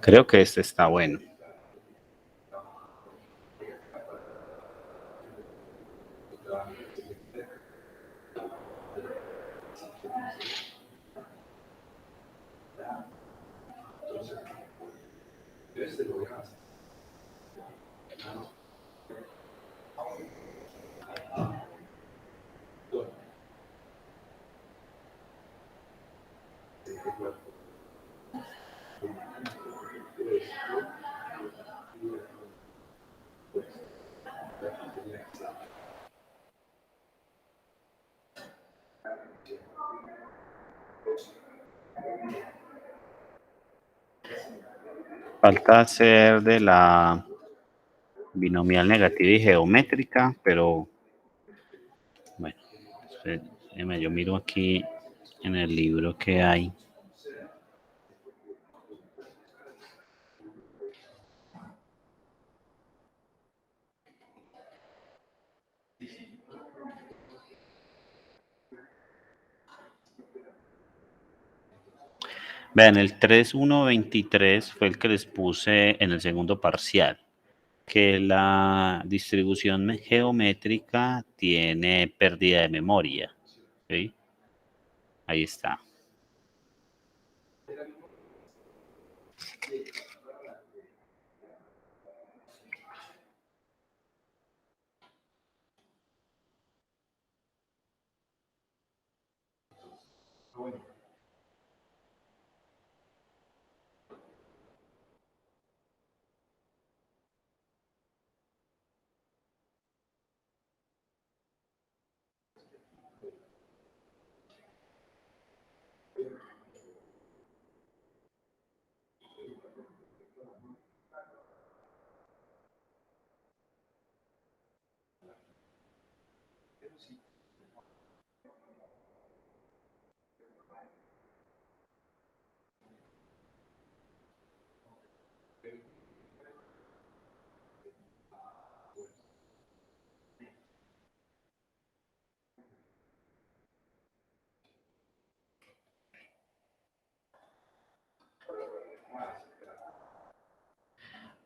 Creo que este está bueno. Falta hacer de la binomial negativa y geométrica, pero bueno, yo miro aquí en el libro que hay. Vean, el 3.1.23 fue el que les puse en el segundo parcial, que la distribución geométrica tiene pérdida de memoria. ¿Sí? Ahí está.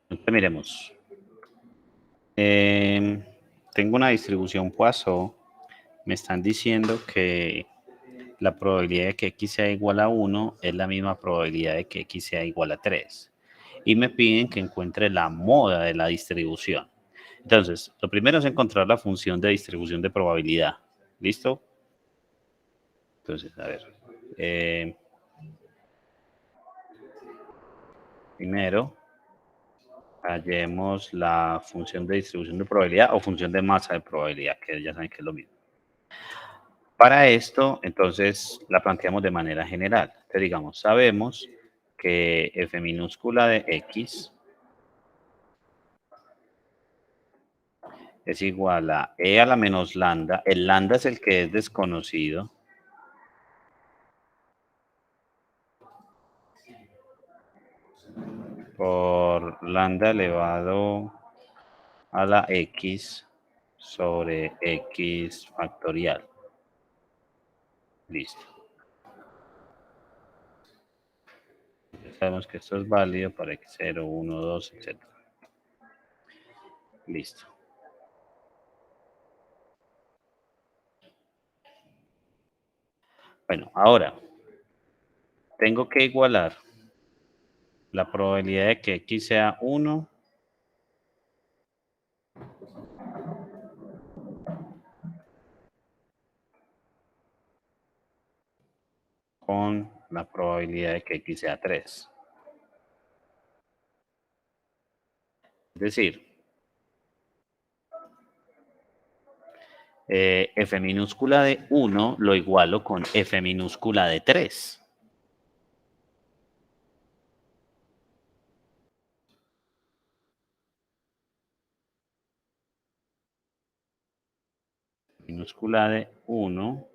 Entonces, miremos. Tengo una distribución Poisson. Me están diciendo que la probabilidad de que x sea igual a 1 es la misma probabilidad de que x sea igual a 3. Y me piden que encuentre la moda de la distribución. Entonces, lo primero es encontrar la función de distribución de probabilidad. ¿Listo? Entonces, a ver. Primero, hallemos la función de distribución de probabilidad o función de masa de probabilidad, que ya saben que es lo mismo. Para esto, entonces, la planteamos de manera general. Entonces, digamos, sabemos que f minúscula de x es igual a e a la menos lambda. El lambda es el que es desconocido. Por lambda elevado a la x sobre x factorial. Listo. Sabemos que esto es válido para x0, 1, 2, etc. Listo. Bueno, ahora tengo que igualar la probabilidad de que x sea 1 con la probabilidad de que x sea 3. Es decir, f minúscula de 1 lo igualo con f minúscula de 3. Minúscula de 1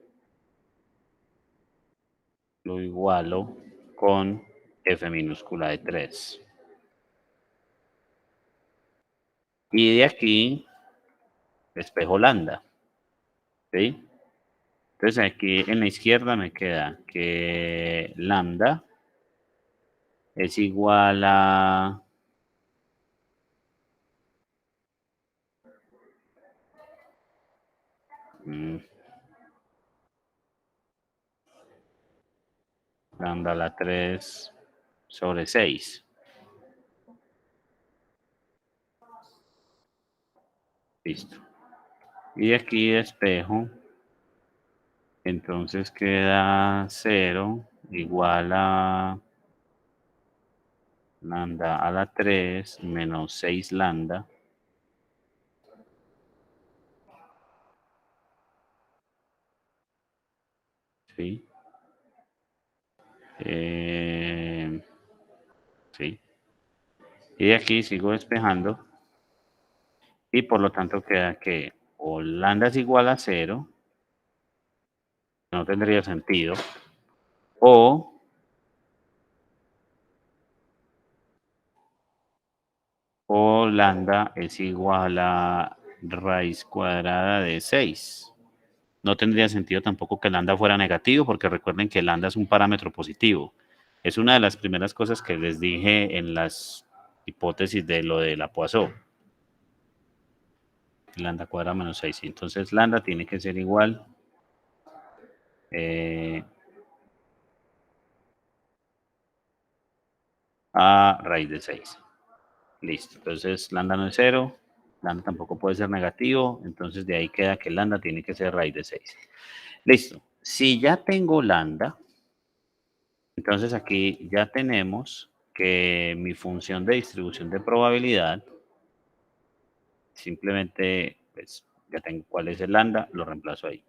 lo igualo con f minúscula de 3. Y de aquí despejo lambda. ¿Sí? Entonces aquí en la izquierda me queda que lambda es igual a lambda a la 3 sobre 6. Listo. Y aquí despejo. Entonces queda 0 igual a lambda a la 3 menos 6 lambda. ¿Sí? Sí. Y de aquí sigo despejando. Y por lo tanto queda que o lambda es igual a 0, no tendría sentido, o lambda es igual a raíz cuadrada de 6. No tendría sentido tampoco que lambda fuera negativo, porque recuerden que lambda es un parámetro positivo. Es una de las primeras cosas que les dije en las hipótesis de lo de la Poisson. Lambda cuadrada menos 6. Entonces lambda tiene que ser igual a raíz de 6. Listo. Entonces lambda no es 0. Lambda tampoco puede ser negativo. Entonces de ahí queda que lambda tiene que ser raíz de 6. Listo. Si ya tengo lambda, entonces aquí ya tenemos que mi función de distribución de probabilidad, simplemente, pues ya tengo cuál es el lambda, lo reemplazo ahí.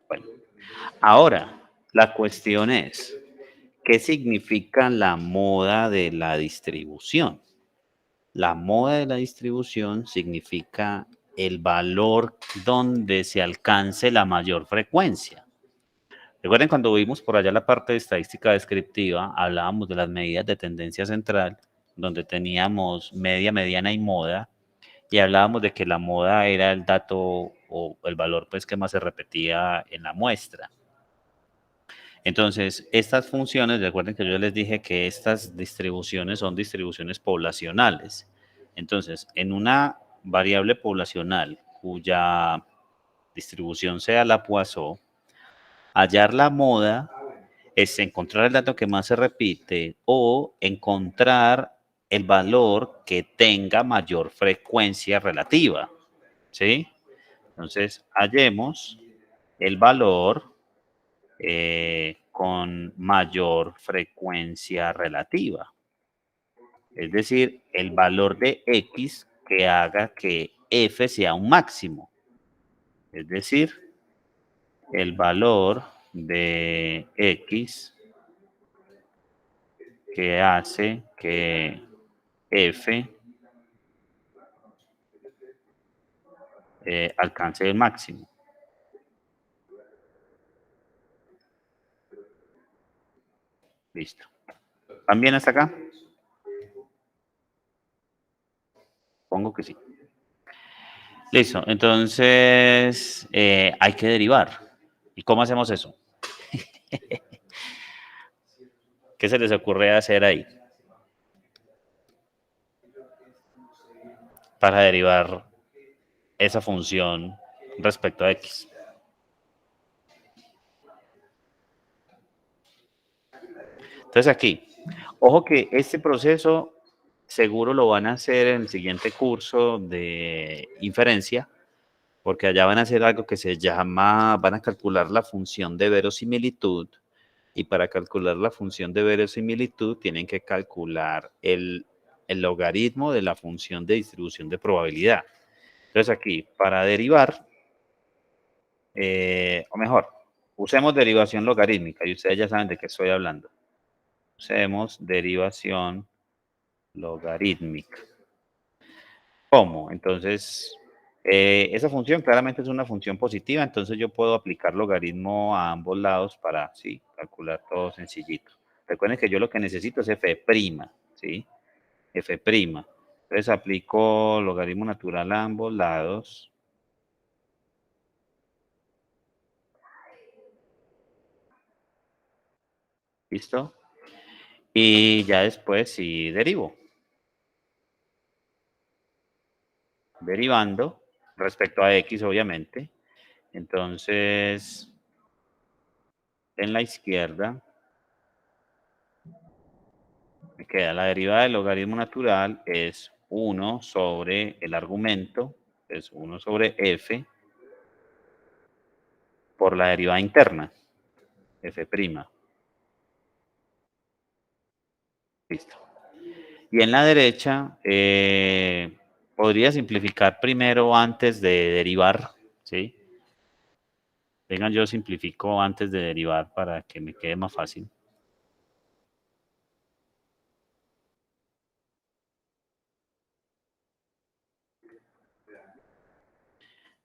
Bueno, ahora la cuestión es, ¿qué significa la moda de la distribución? La moda de la distribución significa el valor donde se alcance la mayor frecuencia. Recuerden cuando vimos por allá la parte de estadística descriptiva, hablábamos de las medidas de tendencia central, donde teníamos media, mediana y moda, y hablábamos de que la moda era el dato o el valor pues que más se repetía en la muestra. Entonces, estas funciones, recuerden que yo les dije que estas distribuciones son distribuciones poblacionales. Entonces, en una variable poblacional cuya distribución sea la Poisson, hallar la moda es encontrar el dato que más se repite o encontrar el valor que tenga mayor frecuencia relativa, ¿sí? Entonces, hallemos el valor con mayor frecuencia relativa. Es decir, el valor de X que haga que F sea un máximo. Es decir, el valor de X que hace que F alcance el máximo. Listo. ¿Van bien hasta acá? que sí. Listo, entonces hay que derivar. ¿Y cómo hacemos eso? ¿Qué se les ocurre hacer ahí para derivar esa función respecto a x? Entonces aquí, ojo que este proceso seguro lo van a hacer en el siguiente curso de inferencia, porque allá van a hacer algo que se llama, van a calcular la función de verosimilitud, y para calcular la función de verosimilitud tienen que calcular el logaritmo de la función de distribución de probabilidad. Entonces aquí, para derivar, o mejor, usemos derivación logarítmica, y ustedes ya saben de qué estoy hablando. Usemos derivación logarítmica. ¿Cómo? Entonces, esa función claramente es una función positiva, entonces yo puedo aplicar logaritmo a ambos lados para, sí, calcular todo sencillito. Recuerden que yo lo que necesito es f', ¿sí? F'. Entonces aplico logaritmo natural a ambos lados. ¿Listo? Y ya después sí derivo. Derivando respecto a x, obviamente. Entonces, en la izquierda me queda la derivada del logaritmo natural es 1 sobre el argumento, es 1 sobre f, por la derivada interna, f'. Listo. Y en la derecha, podría simplificar primero antes de derivar, ¿sí? Vengan, yo simplifico antes de derivar para que me quede más fácil.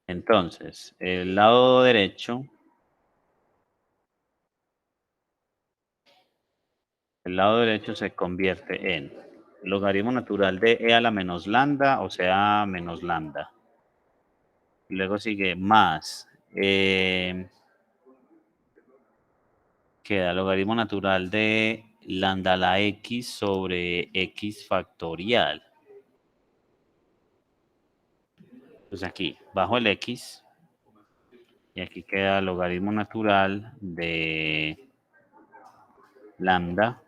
Entonces, el lado derecho, se convierte en logaritmo natural de e a la menos lambda, o sea, menos lambda. Luego sigue más, queda logaritmo natural de lambda a la x sobre x factorial. Pues aquí, bajo el x, y aquí queda logaritmo natural de lambda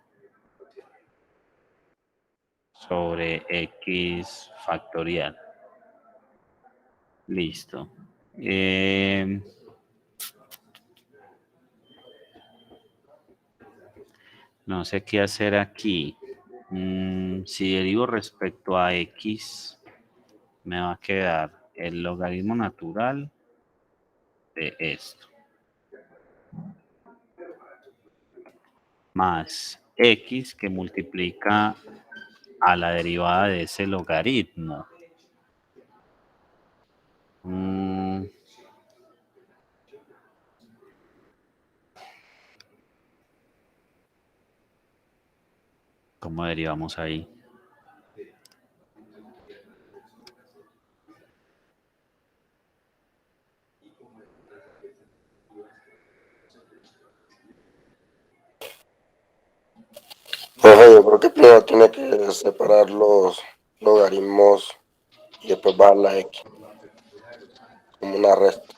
sobre x factorial. Listo. No sé qué hacer aquí. Si derivo respecto a x, me va a quedar el logaritmo natural de esto, más x que multiplica a la derivada de ese logaritmo. ¿Cómo derivamos ahí? Profe, yo creo que primero tiene que separar los logaritmos y después bajar la x, como una resta.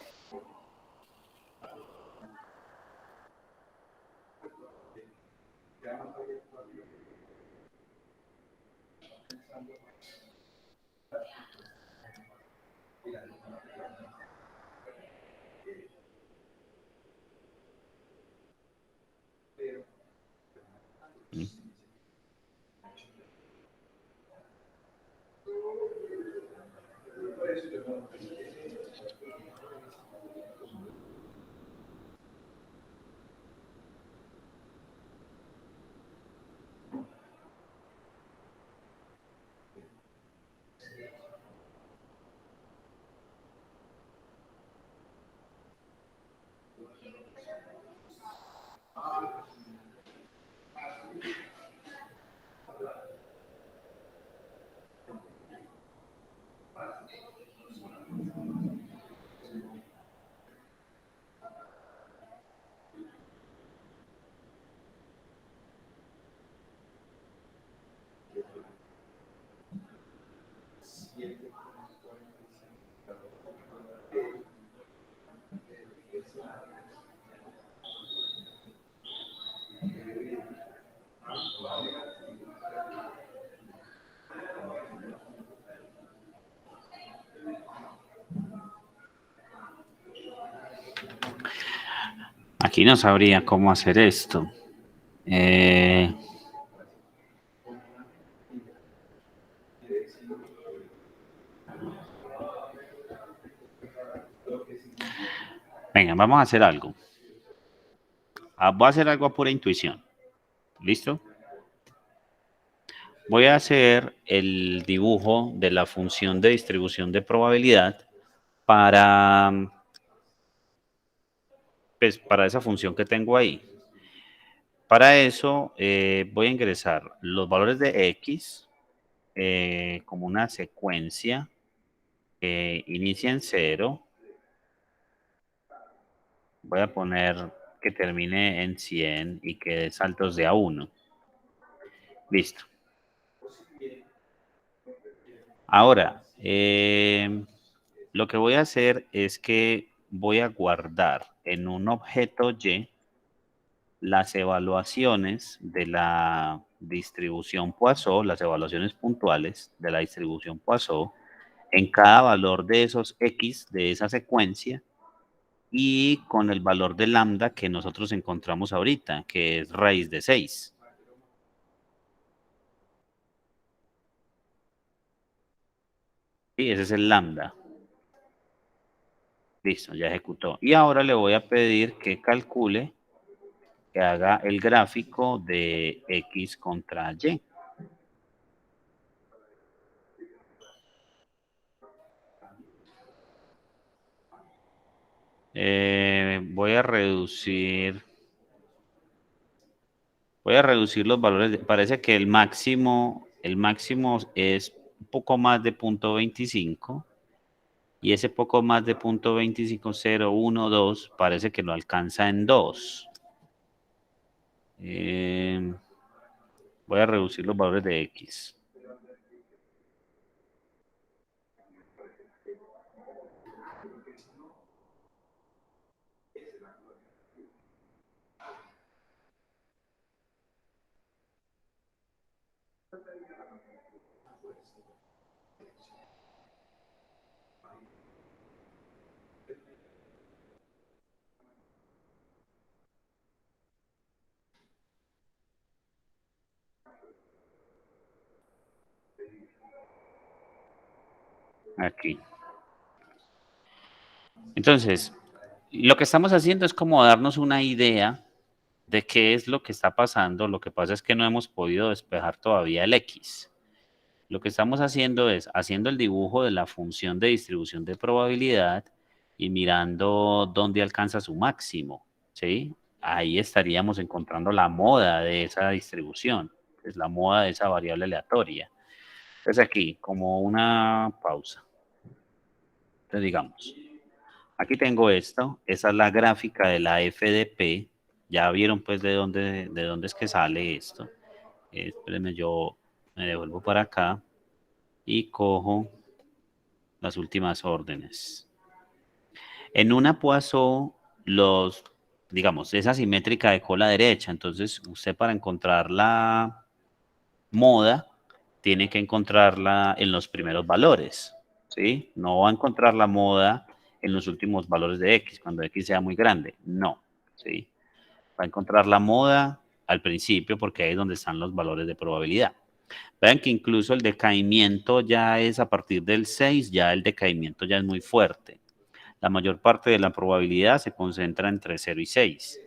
Aquí no sabría cómo hacer esto. Venga, vamos a hacer algo. Voy a hacer algo a pura intuición. ¿Listo? Voy a hacer el dibujo de la función de distribución de probabilidad para, pues, para esa función que tengo ahí. Para eso voy a ingresar los valores de x como una secuencia que inicia en 0. Voy a poner que termine en 100 y que dé saltos de a 1. Listo. Ahora, lo que voy a hacer es que voy a guardar en un objeto Y las evaluaciones de la distribución Poisson, las evaluaciones puntuales de la distribución Poisson, en cada valor de esos X de esa secuencia y con el valor de lambda que nosotros encontramos ahorita, que es raíz de 6. Sí, ese es el lambda. Listo, ya ejecutó. Y ahora le voy a pedir que calcule, que haga el gráfico de X contra Y. Voy a reducir los valores. Parece que el máximo es un poco más de 0.25 y ese poco más de 0.25, 0, 1, 2, parece que lo alcanza en 2. Voy a reducir los valores de X. Aquí. Entonces, lo que estamos haciendo es como darnos una idea de qué es lo que está pasando. Lo que pasa es que no hemos podido despejar todavía el X. Lo que estamos haciendo es haciendo el dibujo de la función de distribución de probabilidad y mirando dónde alcanza su máximo, ¿sí? Ahí estaríamos encontrando la moda de esa distribución, es la moda de esa variable aleatoria. Entonces aquí, como una pausa. Entonces digamos, aquí tengo esto, esa es la gráfica de la FDP. Ya vieron pues de dónde es que sale esto. Espérenme, yo me devuelvo para acá y cojo las últimas órdenes. En una Poisson, digamos, es asimétrica de cola derecha, entonces usted para encontrar la moda tiene que encontrarla en los primeros valores, ¿sí? No va a encontrar la moda en los últimos valores de X, cuando X sea muy grande, no, ¿sí? Va a encontrar la moda al principio porque ahí es donde están los valores de probabilidad. Vean que incluso el decaimiento ya es a partir del 6, ya el decaimiento ya es muy fuerte. La mayor parte de la probabilidad se concentra entre 0 y 6.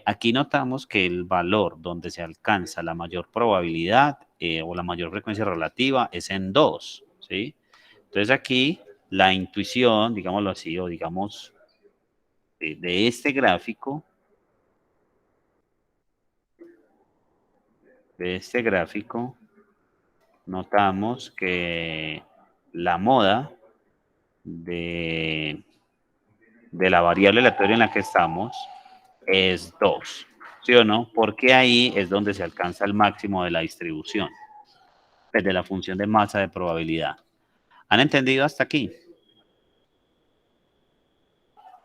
Aquí notamos que el valor donde se alcanza la mayor probabilidad o la mayor frecuencia relativa es en 2, ¿sí? Entonces aquí la intuición, digámoslo así, o digamos de este gráfico, notamos que la moda de la variable aleatoria en la que estamos es 2, ¿sí o no? Porque ahí es donde se alcanza el máximo de la distribución, de la función de masa de probabilidad. ¿Han entendido hasta aquí?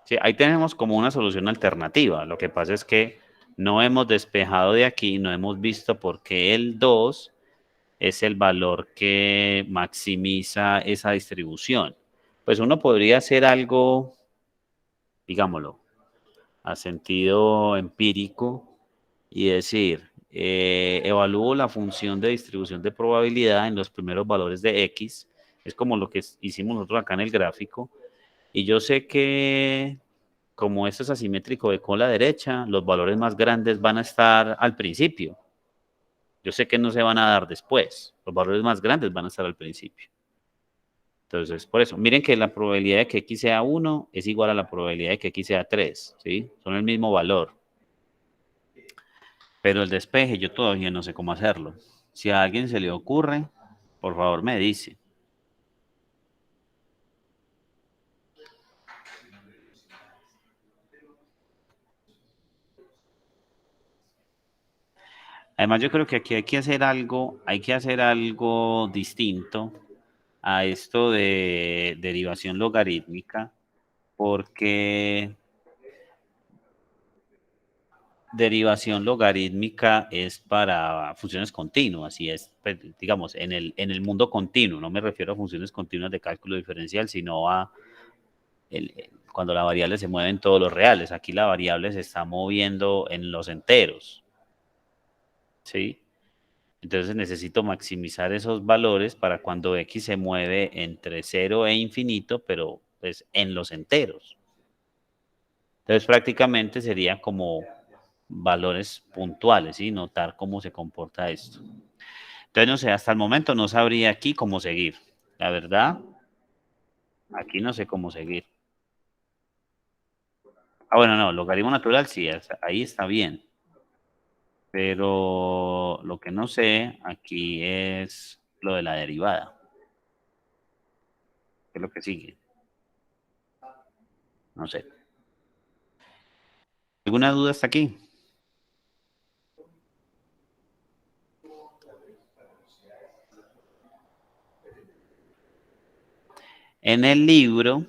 Sí, ahí tenemos como una solución alternativa. Lo que pasa es que no hemos despejado de aquí, no hemos visto por qué el 2 es el valor que maximiza esa distribución. Pues uno podría hacer algo, digámoslo, a sentido empírico y decir, evalúo la función de distribución de probabilidad en los primeros valores de X, es como lo que hicimos nosotros acá en el gráfico, y yo sé que como esto es asimétrico de cola derecha, los valores más grandes van a estar al principio. Yo sé que no se van a dar después, los valores más grandes van a estar al principio. Entonces, por eso, miren que la probabilidad de que X sea 1 es igual a la probabilidad de que X sea 3, ¿sí? Son el mismo valor. Pero el despeje yo todavía no sé cómo hacerlo. Si a alguien se le ocurre, por favor me dice. Además, yo creo que aquí hay que hacer algo distinto a esto de derivación logarítmica, porque derivación logarítmica es para funciones continuas y es, pues, digamos, en el mundo continuo. No me refiero a funciones continuas de cálculo diferencial, sino a cuando la variable se mueve en todos los reales. Aquí la variable se está moviendo en los enteros, ¿sí? Entonces necesito maximizar esos valores para cuando X se mueve entre 0 e infinito, pero pues en los enteros. Entonces prácticamente sería como valores puntuales, ¿sí? Notar cómo se comporta esto. Entonces, no sé, hasta el momento no sabría aquí cómo seguir. La verdad, aquí no sé cómo seguir. Ah, bueno, no, logaritmo natural sí, ahí está bien. Pero lo que no sé aquí es lo de la derivada. ¿Qué es lo que sigue? No sé. ¿Alguna duda hasta aquí? En el libro,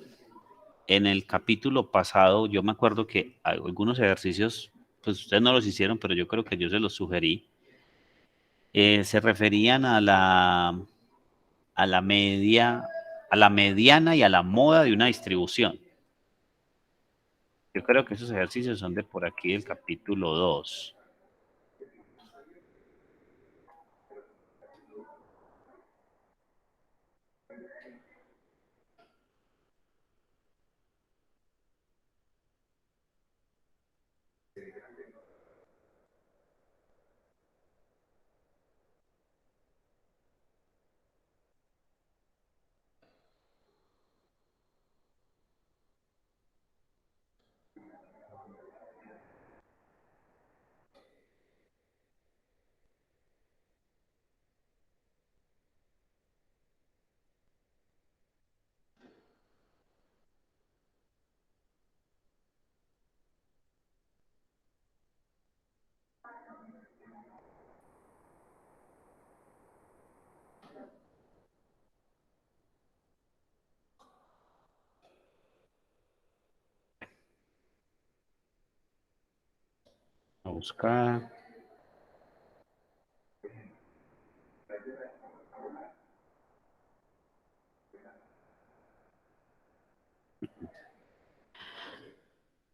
en el capítulo pasado, yo me acuerdo que algunos ejercicios, pues ustedes no los hicieron, pero yo creo que yo se los sugerí, se referían a la media, a la mediana y a la moda de una distribución. Yo creo que esos ejercicios son de por aquí del capítulo 2. A buscar.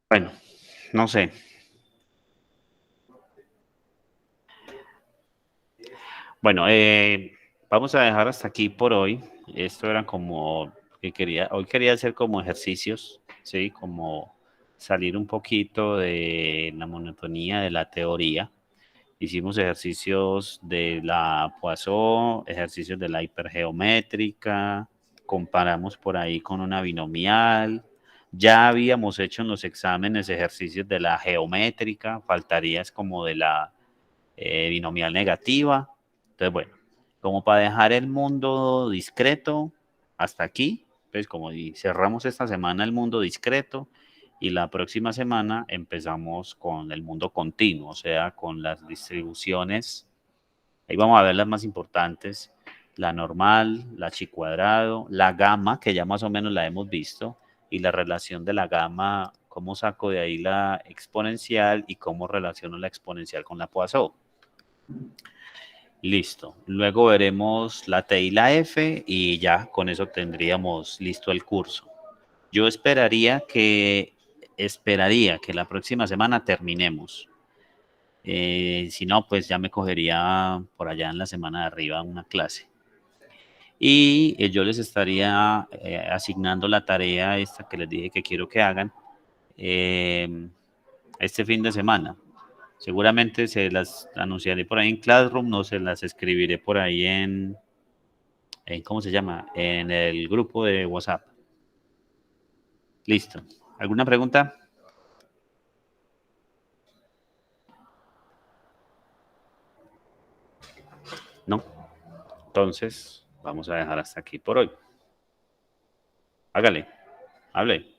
Bueno, no sé. Bueno, vamos a dejar hasta aquí por hoy. Esto era como que hoy quería hacer como ejercicios, ¿sí? Como salir un poquito de la monotonía de la teoría. Hicimos ejercicios de la Poisson, ejercicios de la hipergeométrica, comparamos por ahí con una binomial. Ya habíamos hecho en los exámenes ejercicios de la geométrica, faltaría es como de la binomial negativa. Entonces, bueno, como para dejar el mundo discreto hasta aquí, pues como cerramos esta semana el mundo discreto y la próxima semana empezamos con el mundo continuo, o sea, con las distribuciones. Ahí vamos a ver las más importantes, la normal, la chi cuadrado, la gamma, que ya más o menos la hemos visto, y la relación de la gamma, cómo saco de ahí la exponencial y cómo relaciono la exponencial con la Poisson. Listo. Luego veremos la T y la F y ya con eso tendríamos listo el curso. Yo esperaría que esperaría que la próxima semana terminemos. Si no, pues ya me cogería por allá en la semana de arriba una clase. Y yo les estaría asignando la tarea esta que les dije que quiero que hagan este fin de semana. Seguramente se las anunciaré por ahí en Classroom, no se las escribiré por ahí ¿cómo se llama? En el grupo de WhatsApp. Listo. ¿Alguna pregunta? No. Entonces, vamos a dejar hasta aquí por hoy. Hágale, hable.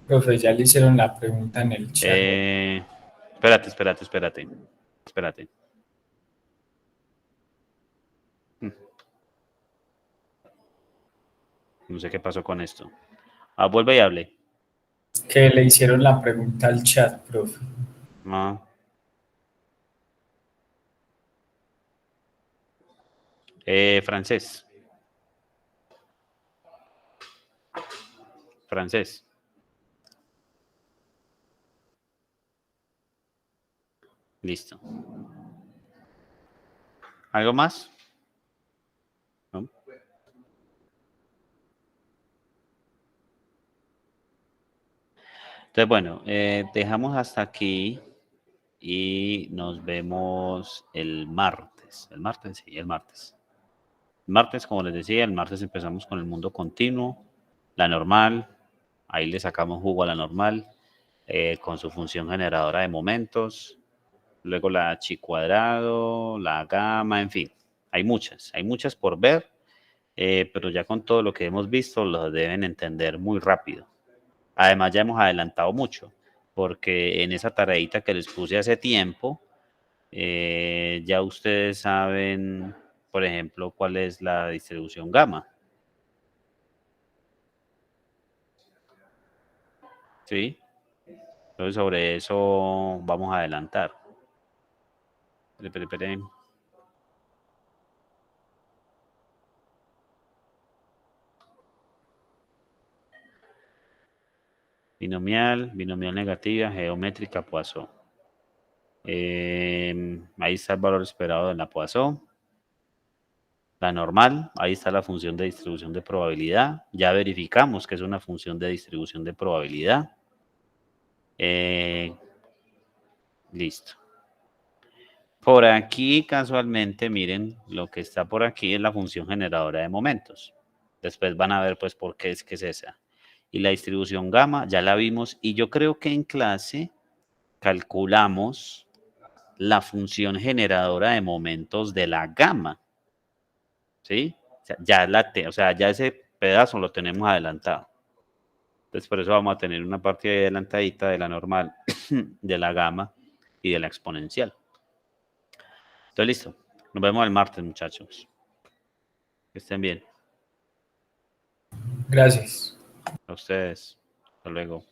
Profe, ya le hicieron la pregunta en el chat. Espérate. No sé qué pasó con esto. Vuelve y hable. Que le hicieron la pregunta al chat, profe. Ah. Francés. Listo. ¿Algo más? ¿No? Entonces, bueno, dejamos hasta aquí y nos vemos el martes. El martes, sí, el martes. El martes, como les decía, el martes empezamos con el mundo continuo, la normal. Ahí le sacamos jugo a la normal con su función generadora de momentos. Luego la chi cuadrado, la gamma, en fin. Hay muchas por ver, pero ya con todo lo que hemos visto lo deben entender muy rápido. Además, ya hemos adelantado mucho, porque en esa tareita que les puse hace tiempo, ya ustedes saben, por ejemplo, cuál es la distribución gamma. ¿Sí? Entonces, sobre eso vamos a adelantar. Espere. Binomial negativa, geométrica, Poisson. Ahí está el valor esperado de la Poisson. La normal, ahí está la función de distribución de probabilidad. Ya verificamos que es una función de distribución de probabilidad. Listo. Por aquí, casualmente, miren, lo que está por aquí es la función generadora de momentos. Después van a ver, pues, por qué es que es esa. Y la distribución gamma, ya la vimos. Y yo creo que en clase calculamos la función generadora de momentos de la gamma. ¿Sí? O sea, ya ese pedazo lo tenemos adelantado. Entonces, por eso vamos a tener una parte adelantadita de la normal, de la gamma y de la exponencial. Entonces, listo. Nos vemos el martes, muchachos. Que estén bien. Gracias. A ustedes. Hasta luego.